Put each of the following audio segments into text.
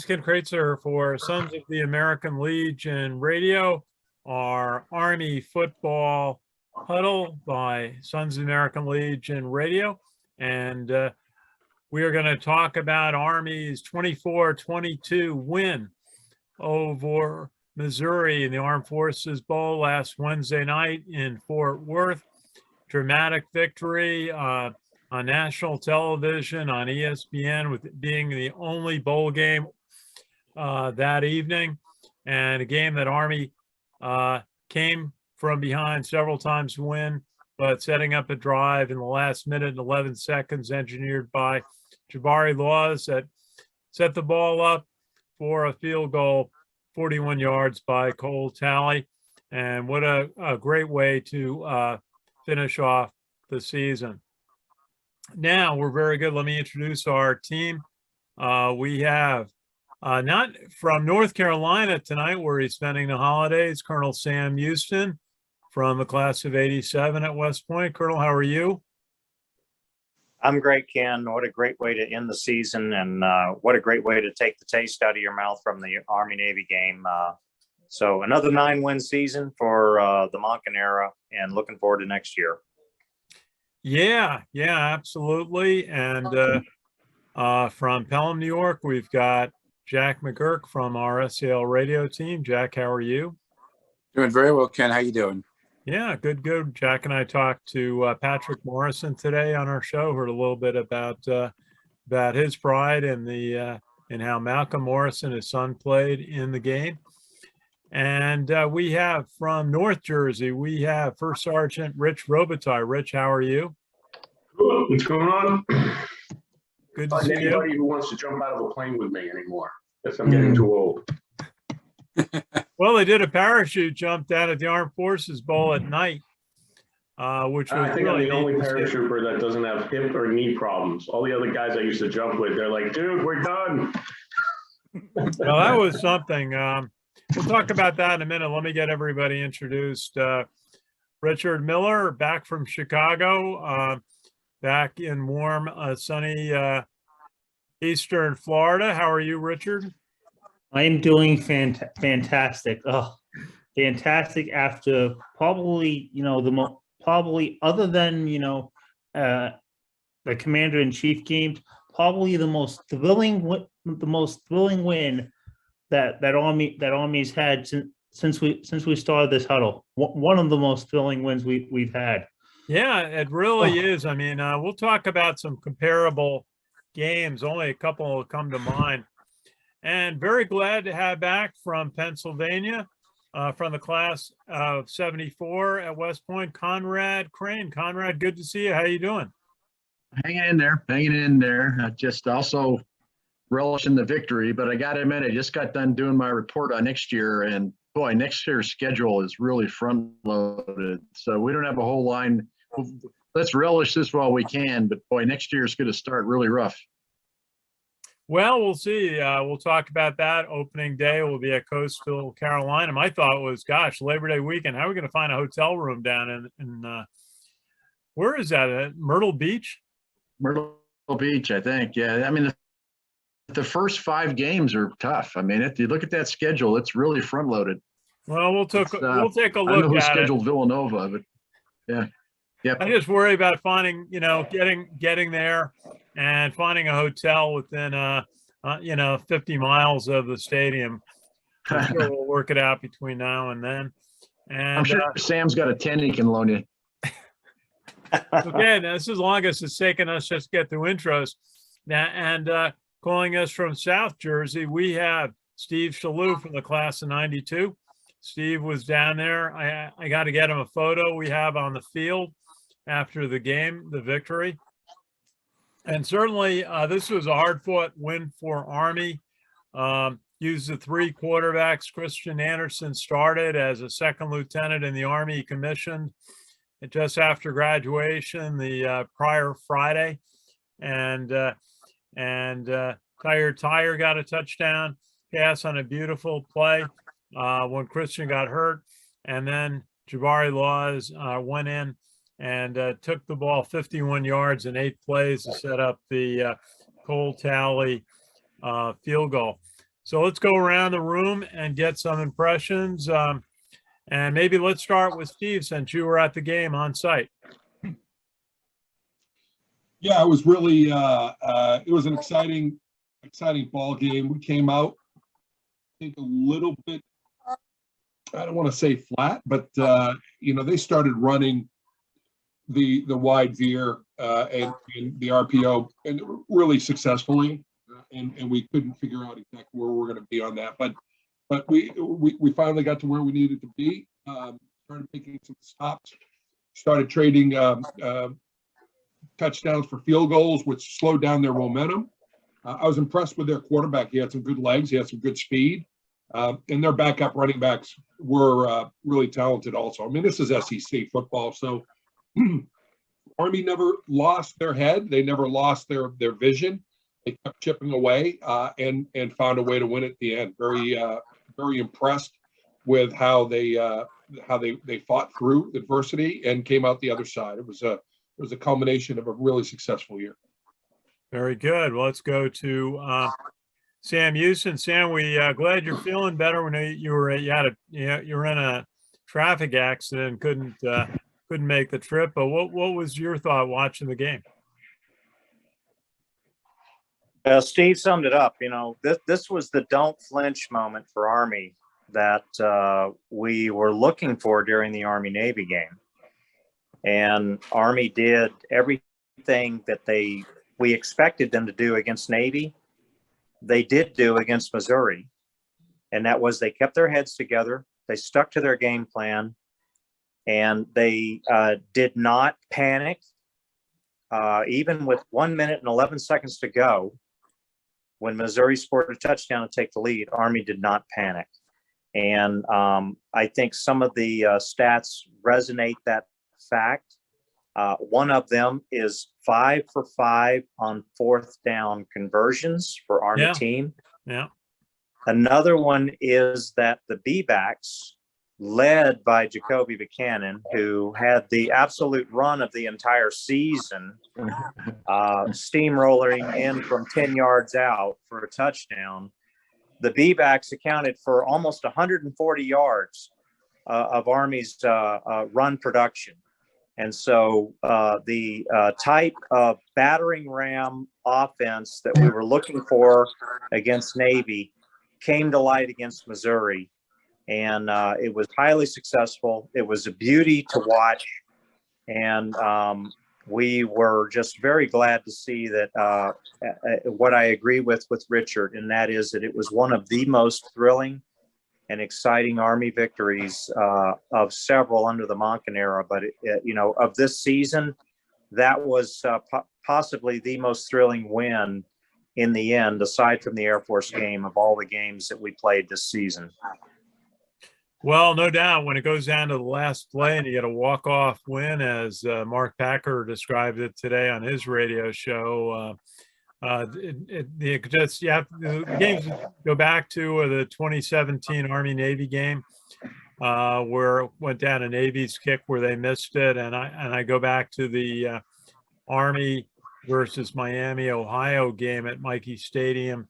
is Ken Kreitzer for Sons of the American Legion Radio, our Army football huddle by Sons of the American Legion Radio. And we are going to talk about Army's 24-22 win over Missouri in the Armed Forces Bowl last Wednesday night in Fort Worth. Dramatic victory on national television on ESPN, with it being the only bowl game that evening, and a game that Army came from behind several times to win, but setting up a drive in the last minute and 11 seconds engineered by Jabari Laws that set the ball up for a field goal, 41 yards by Cole Talley. And what a great way to finish off the season. Now we're very good. Let me introduce our team. We have not from North Carolina tonight, where he's spending the holidays, Colonel Sam Houston from the class of 87 at West Point. Colonel, how are you? I'm great, Ken. What a great way to end the season, and what a great way to take the taste out of your mouth from the Army-Navy game. So another 9-win season for the Monken era, and looking forward to next year. Yeah, absolutely. And from Pelham, New York, we've got Jack McGurk from our SAL radio team. Jack, how are you? Doing very well, Ken. How you doing? Yeah, good. Jack and I talked to Patrick Morrison today on our show. Heard a little bit about his pride and and how Malcolm Morrison, his son, played in the game. And we have from North Jersey, we have First Sergeant Rich Robitaille. Rich, how are you? Hello, what's going on? Good to see anybody you. who wants to jump out of a plane with me anymore. Guess I'm getting too old. Well, they did a parachute jump down at the Armed Forces Bowl at night, which was I think really I'm the only neat. paratrooper that doesn't have hip or knee problems. All the other guys I used to jump with, they're like, dude, we're done. Well, that was something. We'll talk about that in a minute. Let me get everybody introduced. Richard Miller, back from Chicago, back in warm, sunny Eastern Florida. How are you, Richard? I am doing fantastic. Oh, fantastic after probably, probably other than, the Commander-in-Chief games, probably the most thrilling win that Army's had since we started this huddle. One of the most thrilling wins we've had. Yeah, it really is. I mean, we'll talk about some comparable games. Only a couple will come to mind. And very glad to have back from Pennsylvania, from the class of 74 at West Point, Conrad Crane. Conrad, good to see you. How you doing? Hanging in there. Just also relishing the victory, but I got to admit, I just got done doing my report on next year, and boy, next year's schedule is really front loaded. So we don't have a whole line. Let's relish this while we can, but boy, next year is going to start really rough. Well, we'll see. We'll talk about that. Opening day will be at Coastal Carolina. My thought was, gosh, Labor Day weekend, how are we going to find a hotel room down in where is that? At Myrtle Beach? Myrtle Beach, I think. Yeah. I mean, the first 5 games are tough. I mean, if you look at that schedule, it's really front loaded. Well, we'll take a I don't know look who at scheduled it. Villanova, but yeah. Yeah. I just worry about finding, getting there and finding a hotel within, 50 miles of the stadium. I'm sure we'll work it out between now and then. And I'm sure Sam's got a 10 he can loan you. again, this is as long as it's taken us just to get through intros. Now, and calling us from South Jersey, we have Steve Shalou from the class of 92. Steve was down there. I got to get him a photo we have on the field after the game, the victory. And certainly this was a hard-fought win for Army. Used the 3 quarterbacks. Christian Anderson started as a second lieutenant in the Army. He commissioned just after graduation the prior Friday. And Tyre got a touchdown pass on a beautiful play when Christian got hurt. And then Jabari Laws went in and took the ball 51 yards in 8 plays to set up the Cole Talley field goal. So let's go around the room and get some impressions. And maybe let's start with Steve, since you were at the game on site. Yeah, it was really, it was an exciting ball game. We came out, I think, a little bit, I don't want to say flat, but, they started running the wide veer and the RPO and really successfully. And we couldn't figure out exactly where we're going to be on that. But we finally got to where we needed to be. Started making some stops, started trading touchdowns for field goals, which slowed down their momentum. I was impressed with their quarterback. He had some good legs. He had some good speed. And their backup running backs were really talented also. I mean, this is SEC football. So Army never lost their head. They never lost their vision. They kept chipping away and found a way to win at the end. Very impressed with how they fought through adversity and came out the other side. It was a culmination of a really successful year. Very good. Well, let's go to Sam Houston. Sam, we glad you're feeling better. We know you were in a traffic accident, couldn't make the trip. But what was your thought watching the game? Steve summed it up. This was the don't flinch moment for Army that we were looking for during the Army-Navy game. And Army did everything that we expected them to do against Navy. They did do against Missouri. And that was they kept their heads together. They stuck to their game plan. And they did not panic. Even with 1 minute and 11 seconds to go, when Missouri scored a touchdown to take the lead, Army did not panic. And I think some of the stats resonate that fact. One of them is 5 for 5 on 4th down conversions for Army team. Yeah. Another one is that the B-backs, led by Jacoby Buchanan, who had the absolute run of the entire season, steamrolling in from 10 yards out for a touchdown. The B-backs accounted for almost 140 yards of Army's run production. And so the type of battering ram offense that we were looking for against Navy came to light against Missouri. And it was highly successful. It was a beauty to watch. And we were just very glad to see that what I agree with Richard, and that is that it was one of the most thrilling and exciting Army victories of several under the Monken era. But, of this season, that was possibly the most thrilling win in the end, aside from the Air Force game, of all the games that we played this season. Well, no doubt when it goes down to the last play and you get a walk-off win, as Mark Packer described it today on his radio show, the games go back to the 2017 Army-Navy game where it went down to Navy's kick where they missed it. And I go back to the Army versus Miami, Ohio game at Mikey Stadium.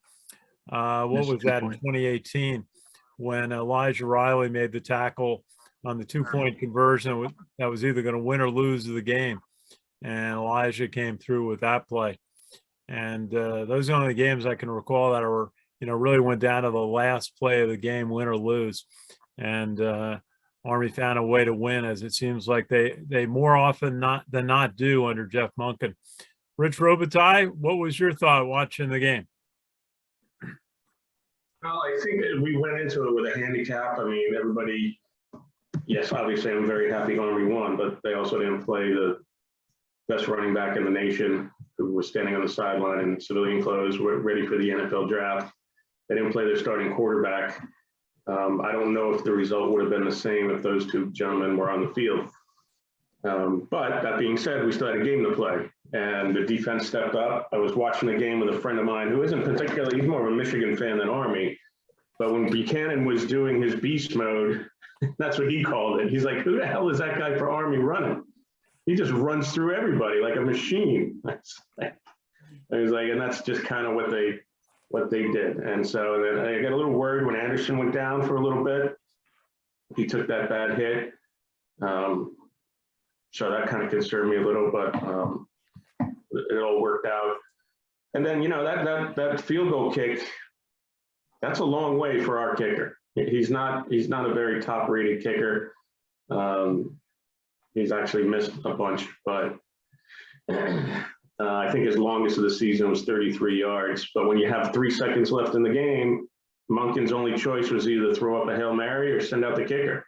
What was that in 2018? When Elijah Riley made the tackle on the 2-point conversion that was either going to win or lose the game. And Elijah came through with that play. And those are the only games I can recall that were, really went down to the last play of the game, win or lose. And Army found a way to win, as it seems like they more often than not do under Jeff Monken. Rich Robitaille, what was your thought watching the game? Well, I think we went into it with a handicap. I mean, everybody, yes, obviously I'm very happy Army won, but they also didn't play the best running back in the nation, who was standing on the sideline in civilian clothes, ready for the NFL draft. They didn't play their starting quarterback. I don't know if the result would have been the same if those two gentlemen were on the field. But that being said, we still had a game to play, and the defense stepped up. I was watching the game with a friend of mine who isn't particularly, he's more of a Michigan fan than Army. But when Buchanan was doing his beast mode, that's what he called it. He's like, who the hell is that guy for Army running? He just runs through everybody like a machine. I was like, and that's just kind of what they what they did. And so then I got a little worried when Anderson went down for a little bit. He took that bad hit. So that kind of concerned me a little, but it all worked out. And then, that field goal kick, that's a long way for our kicker. He's not a very top rated kicker. He's actually missed a bunch, but I think his longest of the season was 33 yards. But when you have 3 seconds left in the game, Monken's only choice was either throw up a Hail Mary or send out the kicker.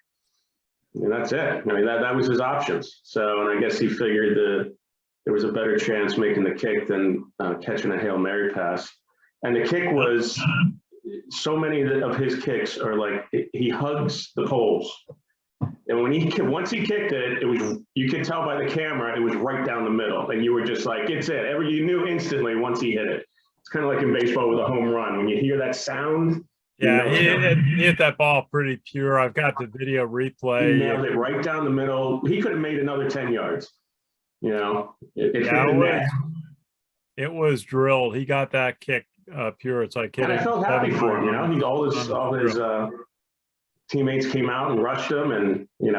And that's it. I mean, that was his options. So, and I guess he figured there was a better chance making the kick than catching a Hail Mary pass. And the kick was, so many of his kicks are like, he hugs the poles. And once he kicked it, you could tell by the camera, it was right down the middle. And you were just like, it's it. You knew instantly once he hit it. It's kind of like in baseball with a home run. When you hear that sound. Yeah, he hit that ball pretty pure. I've got the video replay. He nailed it right down the middle. He could have made another 10 yards. It was drilled. He got that kick pure. It's like and I felt happy for him. All his teammates came out and rushed him, and he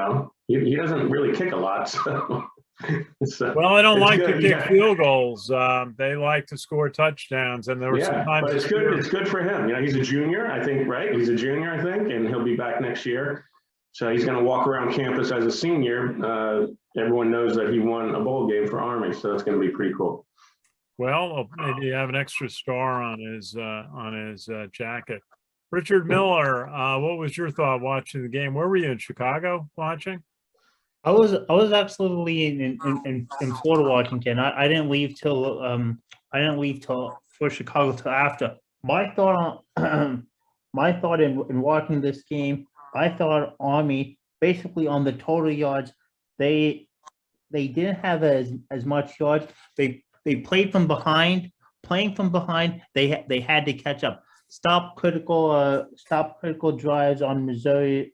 doesn't really kick a lot. So well, they don't like to kick field goals. They like to score touchdowns, and there were some times. But it's good. It's good for him. He's a junior, I think, right? He's a junior, I think, and he'll be back next year. So he's going to walk around campus as a senior. Everyone knows that he won a bowl game for Army, so that's going to be pretty cool. Well, maybe have an extra star on his jacket. Richard Miller, what was your thought watching the game? Where were you, in Chicago watching? I was actually in Florida watching, Ken. I didn't leave till for Chicago till after. My thought in watching this game, I thought Army, basically on the total yards, they didn't have as much yards. They played from behind. Playing from behind, they had to catch up. Stop critical drives on Missouri,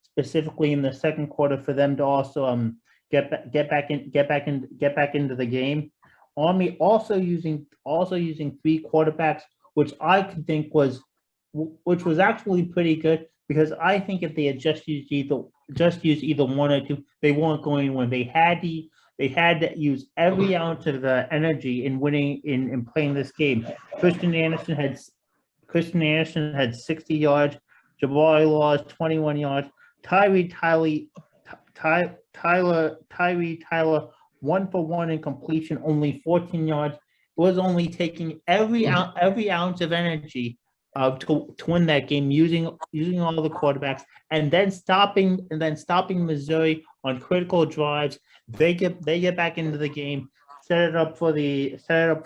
specifically in the second quarter, for them to also get back into the game. Army also using 3 quarterbacks, which I could think was actually pretty good, because I think if they had just used either one or two, they weren't going to win. They had to use every ounce of the energy in winning in playing this game. Christian Anderson had 60 yards. Jabari Laws 21 yards. Tyree Tyler 1 for 1 in completion, only 14 yards. Was only taking every ounce of energy to win that game, using all the quarterbacks, and then stopping Missouri on critical drives. They get back into the game, set it up for the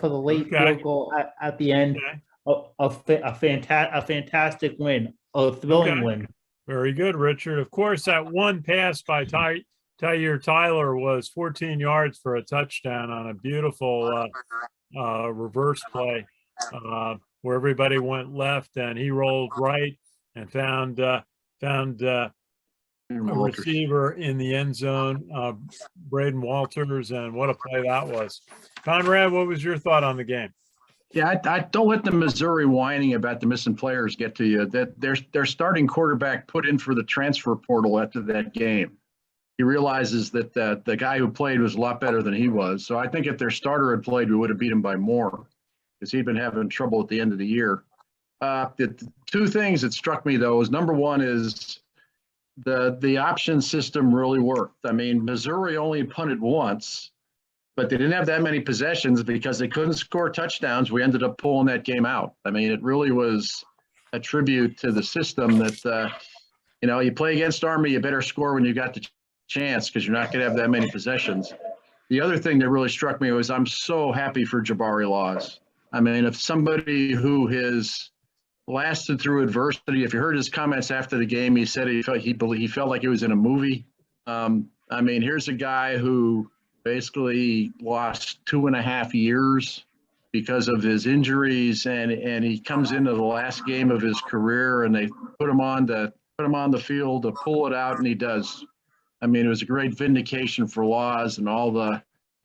late field goal at the end. A fantastic win, a thrilling win. Very good, Richard. Of course, that one pass by Tyre Tyler was 14 yards for a touchdown on a beautiful reverse play where everybody went left and he rolled right and found a receiver in the end zone, Braden Walters, and what a play that was. Conrad, what was your thought on the game? Yeah, I don't let the Missouri whining about the missing players get to you. That their starting quarterback put in for the transfer portal after that game. He realizes that the guy who played was a lot better than he was. So I think if their starter had played, we would have beat him by more, because he'd been having trouble at the end of the year. The 2 things that struck me, though, is number one is the option system really worked. I mean, Missouri only punted once, but they didn't have that many possessions because they couldn't score touchdowns. We ended up pulling that game out. I mean, it really was a tribute to the system that, you play against Army, you better score when you got the chance, because you're not going to have that many possessions. The other thing that really struck me was I'm so happy for Jabari Laws. I mean, if somebody who has lasted through adversity, if you heard his comments after the game, he said he felt like he was in a movie. I mean, here's a guy who basically lost 2.5 years because of his injuries, and he comes into the last game of his career, and they put him on the field to pull it out, and he does. I mean, it was a great vindication for Laws and all the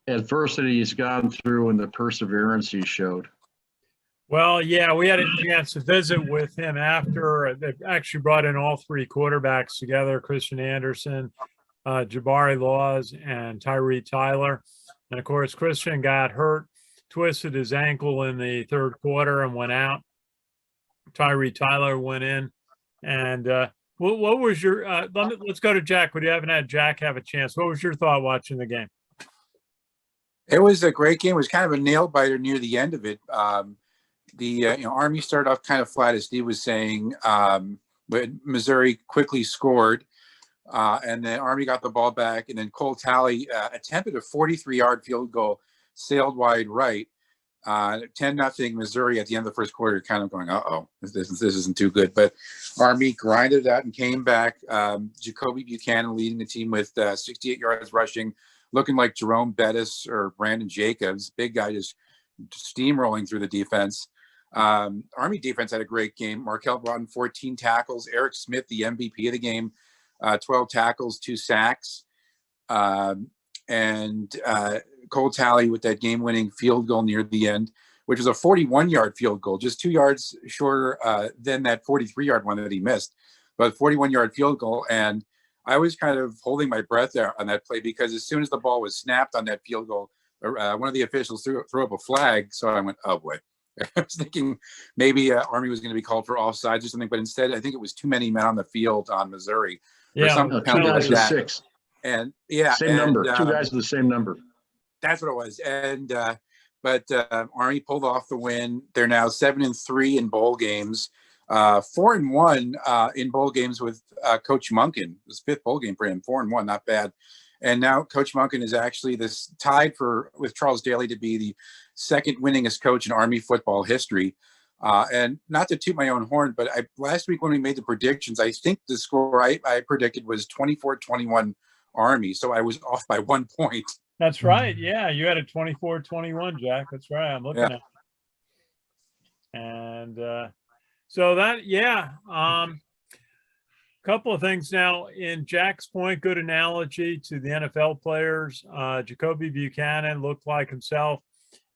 adversity he's gone through and the perseverance he showed. Well, yeah, we had a chance to visit with him after they actually brought in all three quarterbacks together, Christian Anderson, Jabari Laws, and Tyree Tyler. And of course, Christian got hurt, twisted his ankle in the third quarter and went out. Tyree Tyler went in. And what was your, let's go to Jack. We haven't had Jack have a chance. What was your thought watching the game? It was a great game. It was kind of a nail biter near the end of it. Army started off kind of flat, as Steve was saying, but Missouri quickly scored, and then Army got the ball back, and then Cole Talley attempted a 43-yard field goal, sailed wide right, 10-0 Missouri at the end of the first quarter, kind of going, uh-oh, this isn't too good. But Army grinded that and came back. Jacoby Buchanan leading the team with 68 yards rushing, looking like Jerome Bettis or Brandon Jacobs, big guy just steamrolling through the defense. Army defense had a great game. Markel Broughton, 14 tackles. Eric Smith, the MVP of the game, 12 tackles, 2 sacks. And Cole Talley with that game-winning field goal near the end, which was a 41-yard field goal, just 2 yards shorter than that 43-yard one that he missed, but 41-yard field goal. And I was kind of holding my breath there on that play because as soon as the ball was snapped on that field goal, one of the officials threw up a flag. So I went, oh boy. I was thinking maybe Army was going to be called for offsides or something, but instead I think it was too many men on the field on Missouri. Yeah, or some No, penalty two like guys with that. 6. And yeah, Same number. Two and, guys with the same number. that's what it was. And but Army pulled off the win. They're now 7-3 in bowl games, 4-1 in bowl games with Coach Munkin. It was 5th bowl game for him. 4-1, not bad. And now Coach Munkin is actually tied with Charles Daly to be the second winningest coach in Army football history. And not to toot my own horn, but last week when we made the predictions, I think the score I predicted was 24-21 Army. So I was off by 1 point. That's right. Yeah, you had a 24-21, Jack. That's right. I'm looking at it. And so that, yeah. Couple of things now in Jack's point, good analogy to the NFL players. Jacoby Buchanan looked like himself,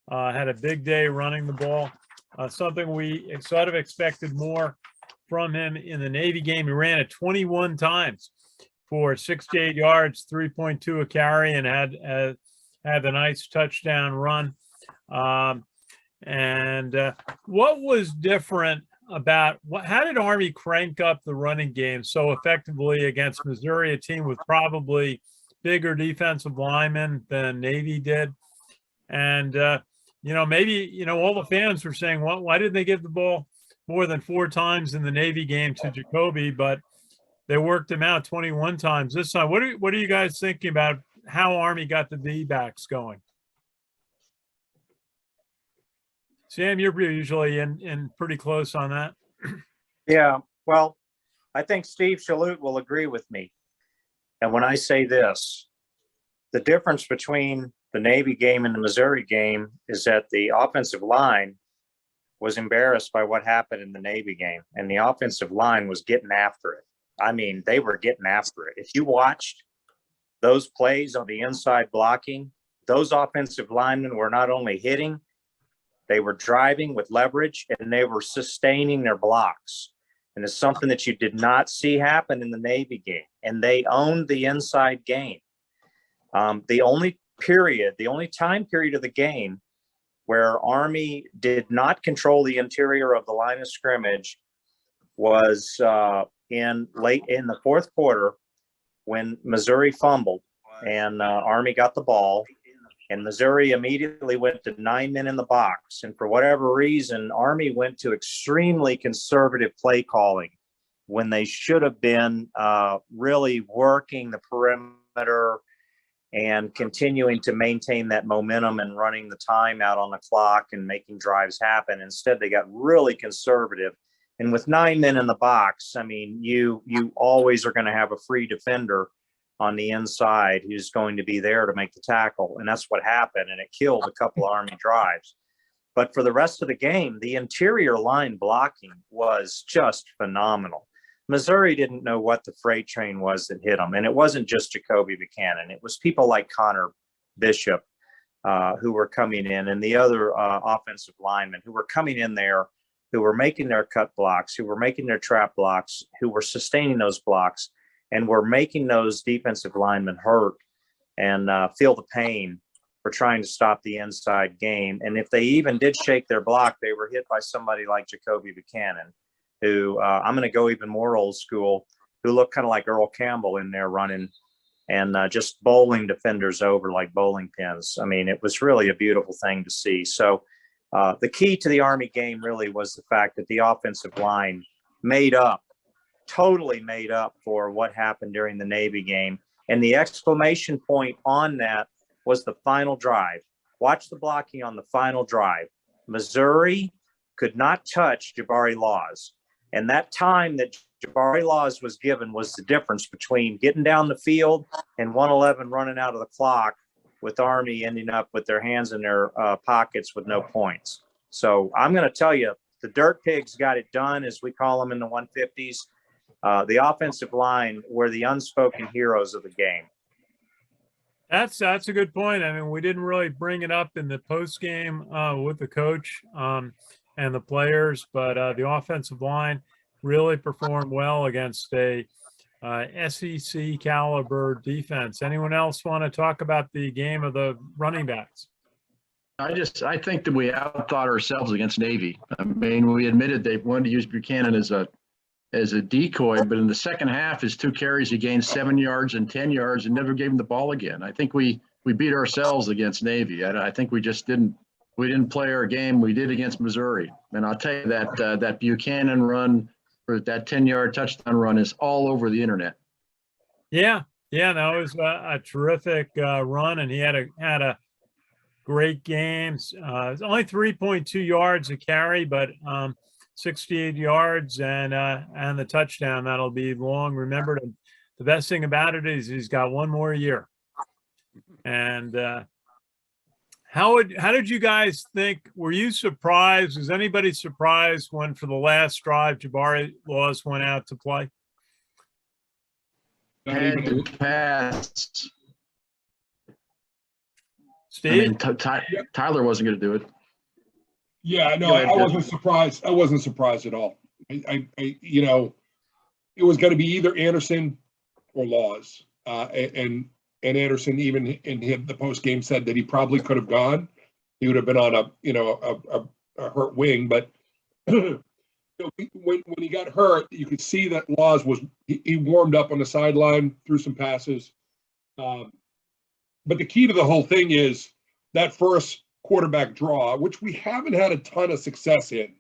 had a big day running the ball. Something we sort of expected more from him in the Navy game. He ran it 21 times for 68 yards, 3.2 a carry, and had a nice touchdown run. What was different about how did Army crank up the running game so effectively against Missouri, a team with probably bigger defensive linemen than Navy did? And maybe all the fans were saying, well, why didn't they give the ball more than 4 times in the Navy game to Jacoby? But they worked him out 21 times this time. What are you guys thinking about how Army got the D-backs going? Sam, you're usually in pretty close on that. Yeah, well, I think Steve Shalhoub will agree with me. And when I say this, the difference between the Navy game and the Missouri game is that the offensive line was embarrassed by what happened in the Navy game, and the offensive line was getting after it. I mean, they were getting after it. If you watched those plays on the inside blocking, those offensive linemen were not only hitting, they were driving with leverage, and they were sustaining their blocks. And it's something that you did not see happen in the Navy game. And they owned the inside game. The only time period of the game where Army did not control the interior of the line of scrimmage was late in the fourth quarter when Missouri fumbled and Army got the ball. And Missouri immediately went to 9 men in the box. And for whatever reason, Army went to extremely conservative play calling when they should have been really working the perimeter and continuing to maintain that momentum and running the time out on the clock and making drives happen. Instead, they got really conservative. And with 9 men in the box, I mean, you always are going to have a free defender on the inside who's going to be there to make the tackle. And that's what happened. And it killed a couple of Army drives. But for the rest of the game, the interior line blocking was just phenomenal. Missouri didn't know what the freight train was that hit them. And it wasn't just Jacoby Buchanan. It was people like Connor Bishop, who were coming in, and the other offensive linemen who were coming in there, who were making their cut blocks, who were making their trap blocks, who were sustaining those blocks, and were making those defensive linemen hurt and feel the pain for trying to stop the inside game. And if they even did shake their block, they were hit by somebody like Jacoby Buchanan, who I'm going to go even more old school, who looked kind of like Earl Campbell in there running and just bowling defenders over like bowling pins. I mean, it was really a beautiful thing to see. So the key to the Army game really was the fact that the offensive line totally made up for what happened during the Navy game. And the exclamation point on that was the final drive. Watch the blocking on the final drive. Missouri could not touch Jabari Laws. And that time that Jabari Laws was given was the difference between getting down the field and 111 running out of the clock, with Army ending up with their hands in their pockets with no points. So I'm going to tell you, the Dirt Pigs got it done, as we call them in the 150s. The offensive line were the unspoken heroes of the game. That's a good point. I mean, we didn't really bring it up in the post game with the coach and the players, but the offensive line really performed well against a SEC caliber defense. Anyone else want to talk about the game of the running backs? I think that we outthought ourselves against Navy. I mean, we admitted they wanted to use Buchanan as a decoy, but in the second half, his 2 carries, he gained 7 yards and 10 yards and never gave him the ball again. I think we beat ourselves against Navy. I think we just didn't play our game we did against Missouri. And I'll tell you that Buchanan run, or that 10-yard touchdown run, is all over the internet. Yeah, that was a terrific run, and he had a great game. It's only 3.2 yards a carry, but 68 yards and the touchdown. That'll be long remembered. And the best thing about it is he's got one more year. And how did you guys think? Were you surprised? Was anybody surprised when, for the last drive, Jabari Laws went out to play? Had to pass. Steve? I mean, Tyler wasn't going to do it. Yeah, no, I wasn't surprised. I wasn't surprised at all. I it was going to be either Anderson or Laws, and Anderson even in the post game said that he probably could have gone. He would have been on a hurt wing, but when he got hurt, you could see that Laws he warmed up on the sideline, threw some passes. But the key to the whole thing is that first quarterback draw, which we haven't had a ton of success in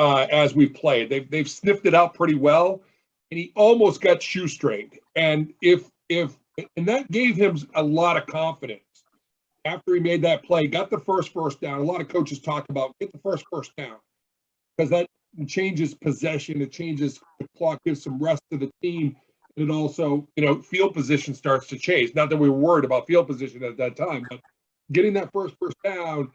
as we've played. They've sniffed it out pretty well, and he almost got shoestringed. And and that gave him a lot of confidence after he made that play, got the first down. A lot of coaches talk about get the first down because that changes possession, it changes the clock, gives some rest to the team. And it also, field position starts to change. Not that we were worried about field position at that time, but getting that first down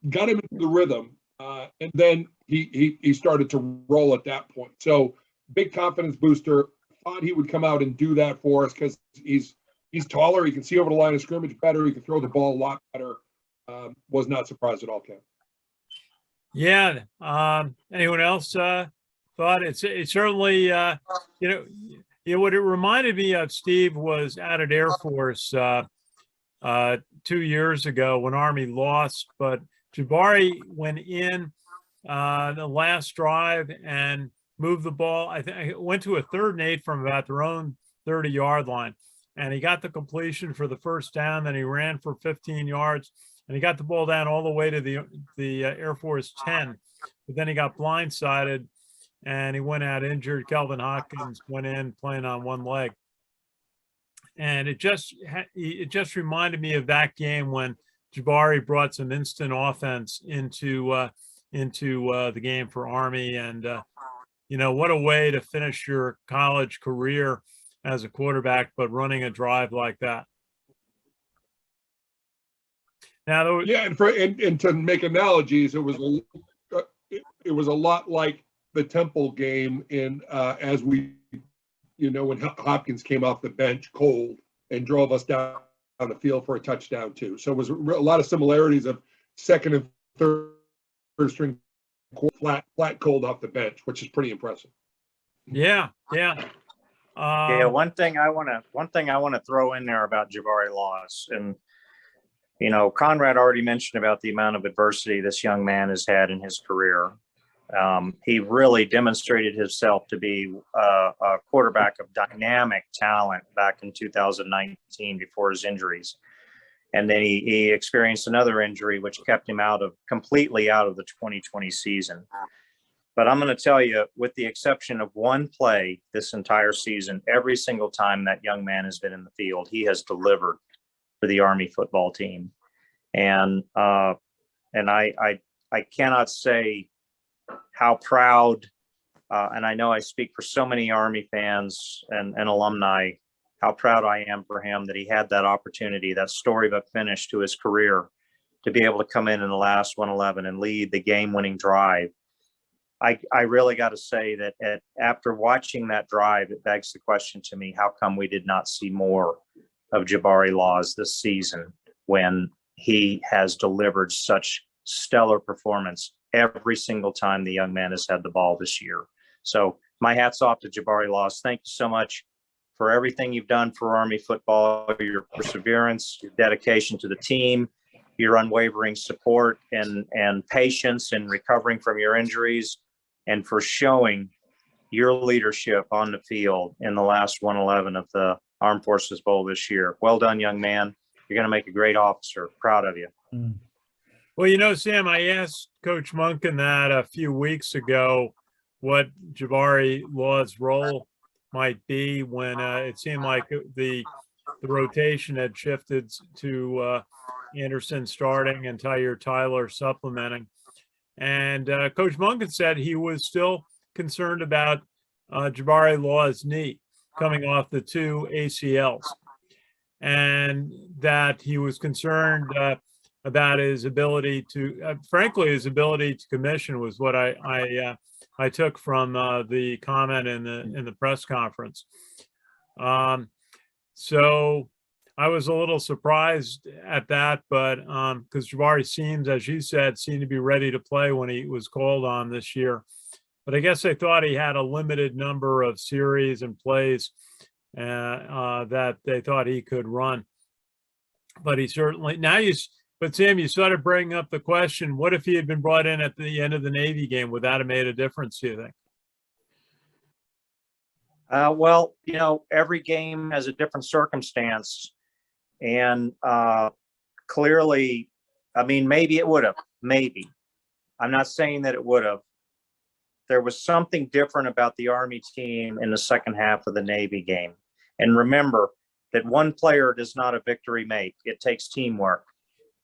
got him into the rhythm, and then he started to roll at that point. So big confidence booster. Thought he would come out and do that for us because he's taller. He can see over the line of scrimmage better. He can throw the ball a lot better. Was not surprised at all, Ken. Yeah. Anyone else thought it certainly what it reminded me of, Steve, was out at Air Force 2 years ago when Army lost, but Jabari went in the last drive and moved the ball. I think it went to a 3rd and 8 from about their own 30-yard line, and he got the completion for the first down. Then he ran for 15 yards, and he got the ball down all the way to the Air Force 10. But then he got blindsided, and he went out injured. Kelvin Hopkins went in playing on one leg. And it just reminded me of that game when Jabari brought some instant offense into the game for Army. And what a way to finish your college career as a quarterback, but running a drive like that. Now, and to make analogies, it was a lot like the Temple game in as we. When Hopkins came off the bench cold and drove us down on the field for a touchdown too. So it was a lot of similarities of second and third string flat cold off the bench, which is pretty impressive. Yeah. Yeah, one thing I want to throw in there about Jabari Laws, and Conrad already mentioned about the amount of adversity this young man has had in his career. He really demonstrated himself to be a quarterback of dynamic talent back in 2019 before his injuries. And then he experienced another injury, which kept him completely out of the 2020 season. But I'm going to tell you, with the exception of one play this entire season, every single time that young man has been in the field, he has delivered for the Army football team. And I cannot say how proud, and I know I speak for so many Army fans and alumni, how proud I am for him that he had that opportunity, that storybook finish to his career, to be able to come in the last 111 and lead the game-winning drive. I really got to say that after watching that drive, it begs the question to me, how come we did not see more of Jabari Laws this season when he has delivered such stellar performance every single time the young man has had the ball this year? So my hat's off to Jabari Laws. Thank you so much for everything you've done for Army football, your perseverance, your dedication to the team, your unwavering support and patience in recovering from your injuries, and for showing your leadership on the field in the last 111 of the Armed Forces Bowl this year. Well done, young man. You're going to make a great officer. Proud of you. Well, Sam, I asked Coach Monken that a few weeks ago, what Jabari Law's role might be when it seemed like the rotation had shifted to Anderson starting and Tyler supplementing. And Coach Monken said he was still concerned about Jabari Law's knee coming off the 2 ACLs, and that he was concerned about his ability to, frankly, his ability to commission was what I took from the comment in the press conference. So I was a little surprised at that, but because Jabari seems, as you said, seemed to be ready to play when he was called on this year. But I guess they thought he had a limited number of series and plays that they thought he could run. But he certainly, but Sam, you sort of bring up the question, what if he had been brought in at the end of the Navy game? Would that have made a difference, do you think? Well, every game has a different circumstance. And clearly, I mean, maybe it would have. Maybe. I'm not saying that it would have. There was something different about the Army team in the second half of the Navy game. And remember that one player does not a victory make. It takes teamwork.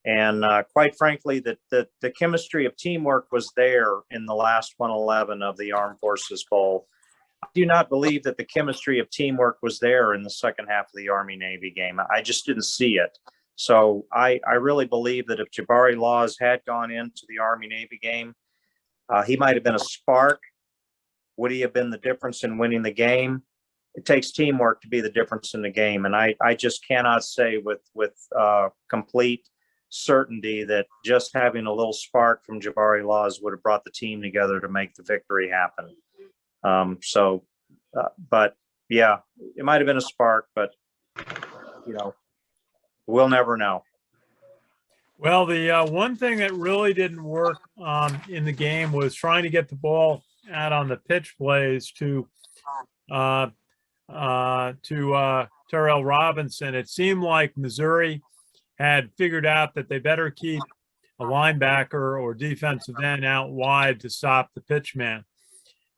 And quite frankly, the chemistry of teamwork was there in the last 111 of the Armed Forces Bowl. I do not believe that the chemistry of teamwork was there in the second half of the Army-Navy game. I just didn't see it. So I really believe that if Jabari Laws had gone into the Army-Navy game, he might have been a spark. Would he have been the difference in winning the game? It takes teamwork to be the difference in the game. And I just cannot say with complete certainty that just having a little spark from Jabari Laws would have brought the team together to make the victory happen. But yeah, it might have been a spark, but we'll never know. Well, the one thing that really didn't work in the game was trying to get the ball out on the pitch plays to Terrell Robinson. It seemed like Missouri had figured out that they better keep a linebacker or defensive end out wide to stop the pitch man.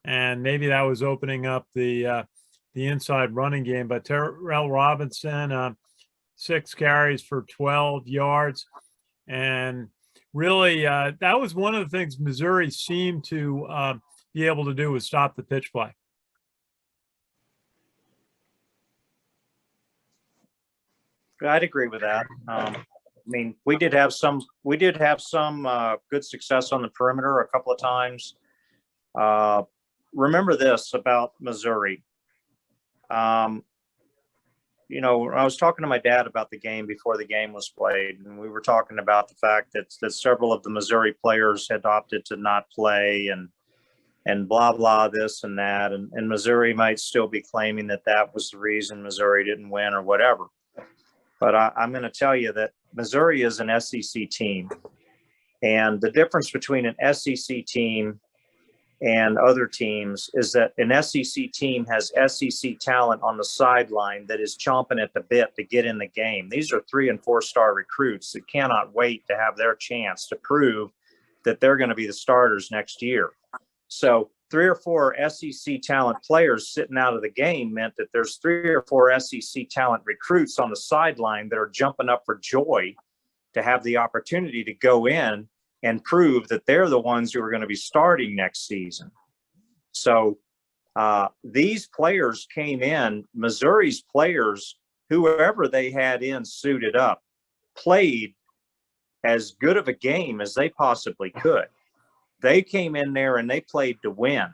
And maybe that was opening up the inside running game. But Terrell Robinson, 6 carries for 12 yards. And really, that was one of the things Missouri seemed to be able to do, was stop the pitch play. I'd agree with that. I mean, we did have some good success on the perimeter a couple of times. Remember this about Missouri. I was talking to my dad about the game before the game was played, and we were talking about the fact that several of the Missouri players had opted to not play and blah, blah, this and that. And Missouri might still be claiming that was the reason Missouri didn't win or whatever. But I'm going to tell you that Missouri is an SEC team. And the difference between an SEC team and other teams is that an SEC team has SEC talent on the sideline that is chomping at the bit to get in the game. These are 3- and 4-star recruits that cannot wait to have their chance to prove that they're going to be the starters next year. So 3 or 4 SEC talent players sitting out of the game meant that there's 3 or 4 SEC talent recruits on the sideline that are jumping up for joy to have the opportunity to go in and prove that they're the ones who are going to be starting next season. So these players came in, Missouri's players, whoever they had in suited up, played as good of a game as they possibly could. They came in there and they played to win,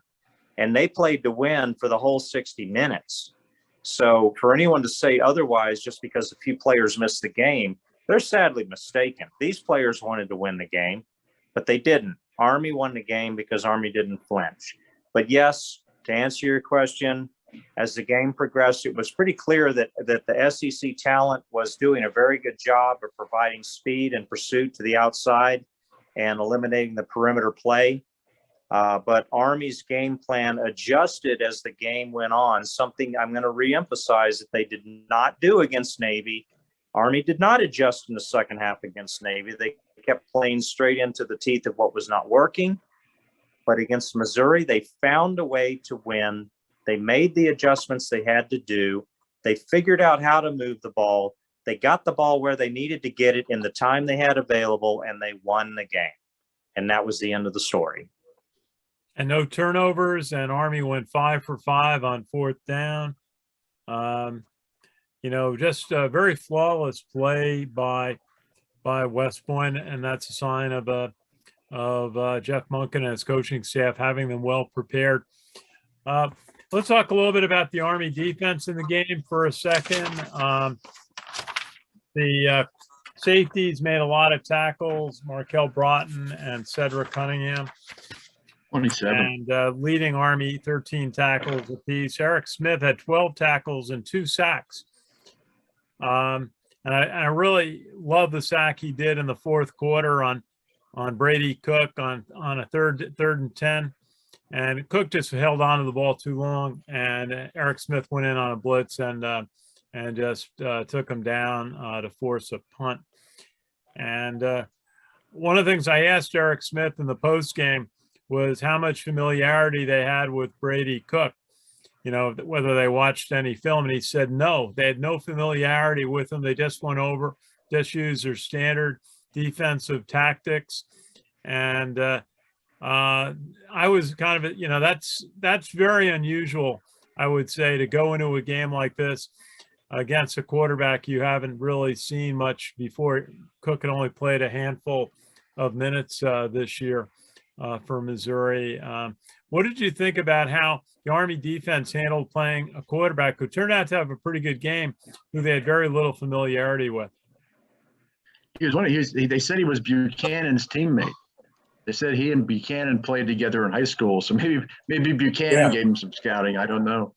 and they played to win for the whole 60 minutes. So for anyone to say otherwise, just because a few players missed the game, they're sadly mistaken. These players wanted to win the game, but they didn't. Army won the game because Army didn't flinch. But yes, to answer your question, as the game progressed, it was pretty clear that the SEC talent was doing a very good job of providing speed and pursuit to the outside and eliminating the perimeter play. But Army's game plan adjusted as the game went on, something I'm going to reemphasize that they did not do against Navy. Army did not adjust in the second half against Navy. They kept playing straight into the teeth of what was not working. But against Missouri, they found a way to win. They made the adjustments they had to do. They figured out how to move the ball. They got the ball where they needed to get it in the time they had available, and they won the game. And that was the end of the story. And no turnovers, and Army went 5 for 5 on 4th down. Just a very flawless play by West Point, and that's a sign of Jeff Monken and his coaching staff having them well prepared. Let's talk a little bit about the Army defense in the game for a second. The safeties made a lot of tackles, Markel Broughton and Cedric Cunningham. 27. And leading Army 13 tackles apiece. Eric Smith had 12 tackles and 2 sacks. And I really love the sack he did in the 4th quarter on Brady Cook on a third and 10. And Cook just held on to the ball too long, and Eric Smith went in on a blitz and just took him down to force a punt. And one of the things I asked Eric Smith in the post game was how much familiarity they had with Brady Cook, whether they watched any film, and he said no, they had no familiarity with him. They just went over, just used their standard defensive tactics. And I was kind of, that's very unusual, I would say, to go into a game like this against a quarterback you haven't really seen much before. Cook had only played a handful of minutes this year for Missouri. What did you think about how the Army defense handled playing a quarterback who turned out to have a pretty good game, who they had very little familiarity with? They said he was Buchanan's teammate. They said he and Buchanan played together in high school. So maybe Buchanan gave him some scouting. I don't know.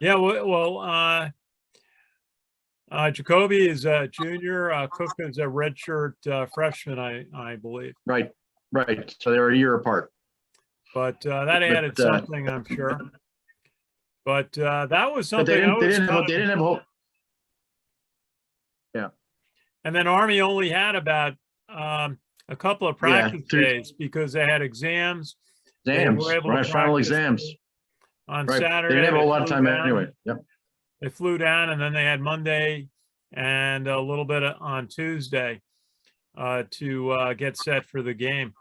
Yeah, well, Jacoby is a junior. Cook is a redshirt freshman, I believe. Right. So they were a year apart. But that added something, I'm sure. But that was something. They didn't have hope. Yeah. And then Army only had about a couple of practice days because they had exams. Final exams. On Saturday. They didn't have a lot of time anyway. Yep. They flew down, and then they had Monday and a little bit on Tuesday to get set for the game.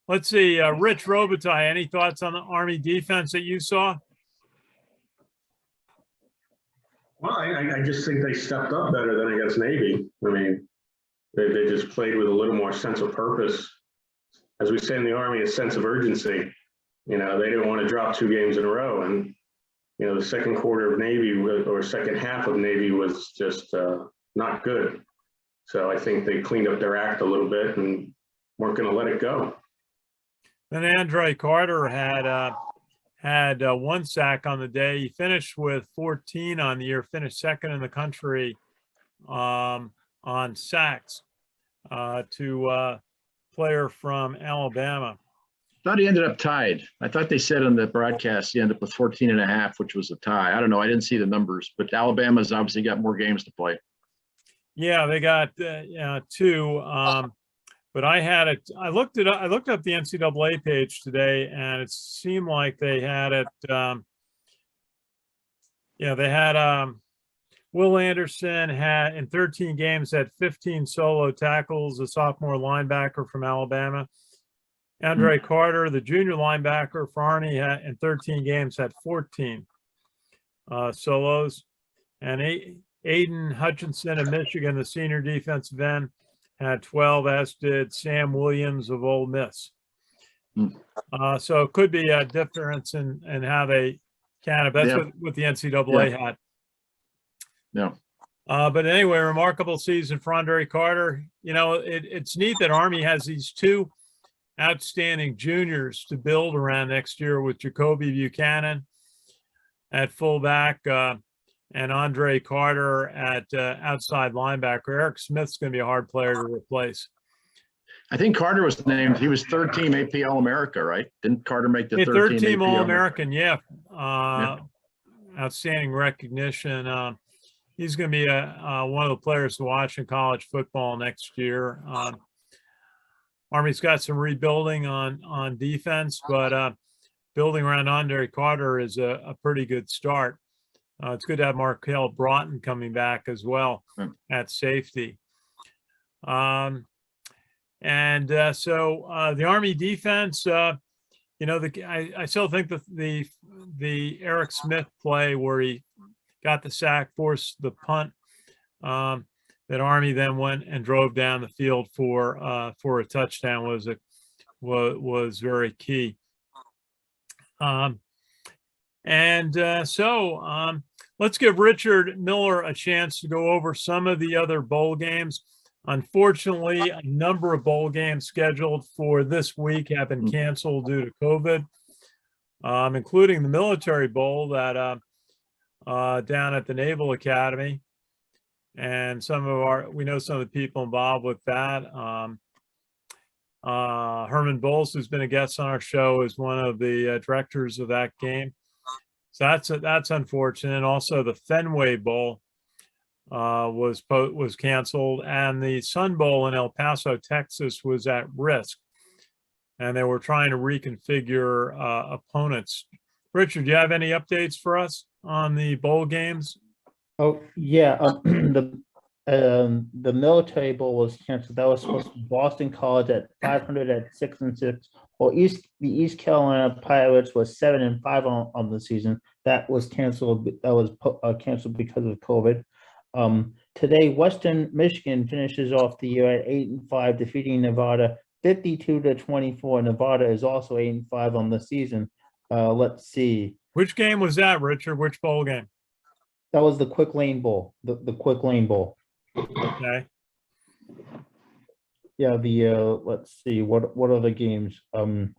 Let's see, Rich Robitaille, any thoughts on the Army defense that you saw? Well, I just think they stepped up better than against Navy. I mean, they just played with a little more sense of purpose. As we say in the Army, a sense of urgency. They didn't want to drop 2 games in a row. And the second quarter of Navy or second half of Navy was just not good. So I think they cleaned up their act a little bit and weren't going to let it go. Then Andre Carter had one sack on the day. He finished with 14 on the year, finished second in the country on sacks to player from Alabama. Thought he ended up tied. I thought they said on the broadcast he ended up with 14 and a half, which was a tie. I don't know. I didn't see the numbers, but Alabama's obviously got more games to play. Yeah, they got two. But I looked up the NCAA page today, and it seemed like they had it. They had Will Anderson had in 13 games had 15 solo tackles, a sophomore linebacker from Alabama. Andre Carter, the junior linebacker for Army, in 13 games had 14 solos, and Aiden Hutchinson of Michigan, the senior defensive end, had 12, as did Sam Williams of Ole Miss. So it could be a difference in how they count it. That's what the NCAA had. Yeah. But anyway, remarkable season for Andre Carter. It's neat that Army has these two outstanding juniors to build around next year with Jacoby Buchanan at fullback and Andre Carter at outside linebacker. Eric Smith's going to be a hard player to replace. I think Carter was named. He was third team AP All-America, right? Didn't Carter make the third team AP All-American? Yeah. Outstanding recognition. He's going to be one of the players to watch in college football next year. Army's got some rebuilding on defense, but building around Andre Carter is a pretty good start. It's good to have Markel Broughton coming back as well at safety. So the Army defense, I still think that the Eric Smith play where he got the sack, forced the punt, that Army then went and drove down the field for a touchdown was very key. Let's give Richard Miller a chance to go over some of the other bowl games. Unfortunately, a number of bowl games scheduled for this week have been canceled due to COVID, including the Military Bowl that down at the Naval Academy. And we know some of the people involved with that. Herman Bowles, who's been a guest on our show, is one of the directors of that game. So that's unfortunate. And also the Fenway Bowl was canceled, and the Sun Bowl in El Paso, Texas, was at risk, and they were trying to reconfigure opponents. Richard, do you have any updates for us on the bowl games? Oh yeah, the Military Bowl was canceled. That was supposed to be Boston College at 500 at 6-6. Well, the East Carolina Pirates was 7-5 on the season. That was canceled. That was canceled because of COVID. Today, Western Michigan finishes off the year at 8-5, defeating Nevada 52-24. Nevada is also 8-5 on the season. Let's see. Which game was that, Richard? Which bowl game? That was the Quick Lane Bowl. The Quick Lane Bowl. Okay. Yeah, let's see, what are the games? From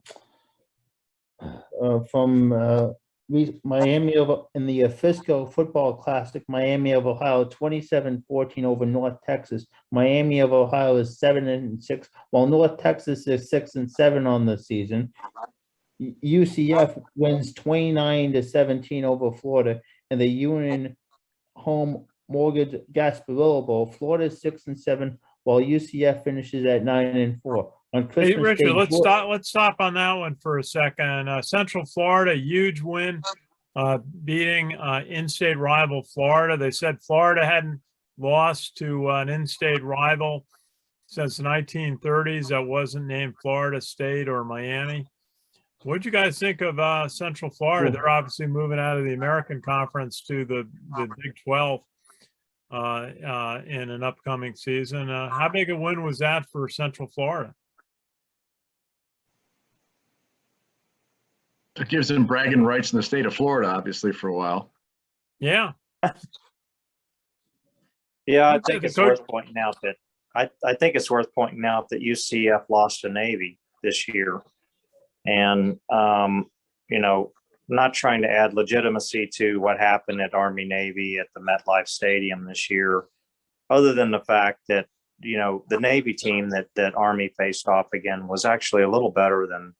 Miami in the Frisco Football Classic, Miami of Ohio 27-14 over North Texas. Miami of Ohio is 7-6, while North Texas is 6-7 on the season. UCF wins 29-17 over Florida in the Union Home Mortgage Gasparilla Bowl. Florida is 6-7, while UCF finishes at 9-4. On Christmas Hey, Richard, Day, let's stop on that one for a second. Central Florida, huge win, beating in-state rival Florida. They said Florida hadn't lost to an in-state rival since the 1930s that wasn't named Florida State or Miami. What did you guys think of Central Florida? They're obviously moving out of the American Conference to the Big 12 in an upcoming season. How big a win was that for Central Florida? It gives them bragging rights in the state of Florida, obviously, for a while. Yeah. Yeah, I Okay, think the it's coach- worth pointing out that I think it's worth pointing out that UCF lost to Navy this year. And, you know, not trying to add legitimacy to what happened at Army Navy at the MetLife Stadium this year, other than the fact that, you know, the Navy team that Army faced off again was actually a little better than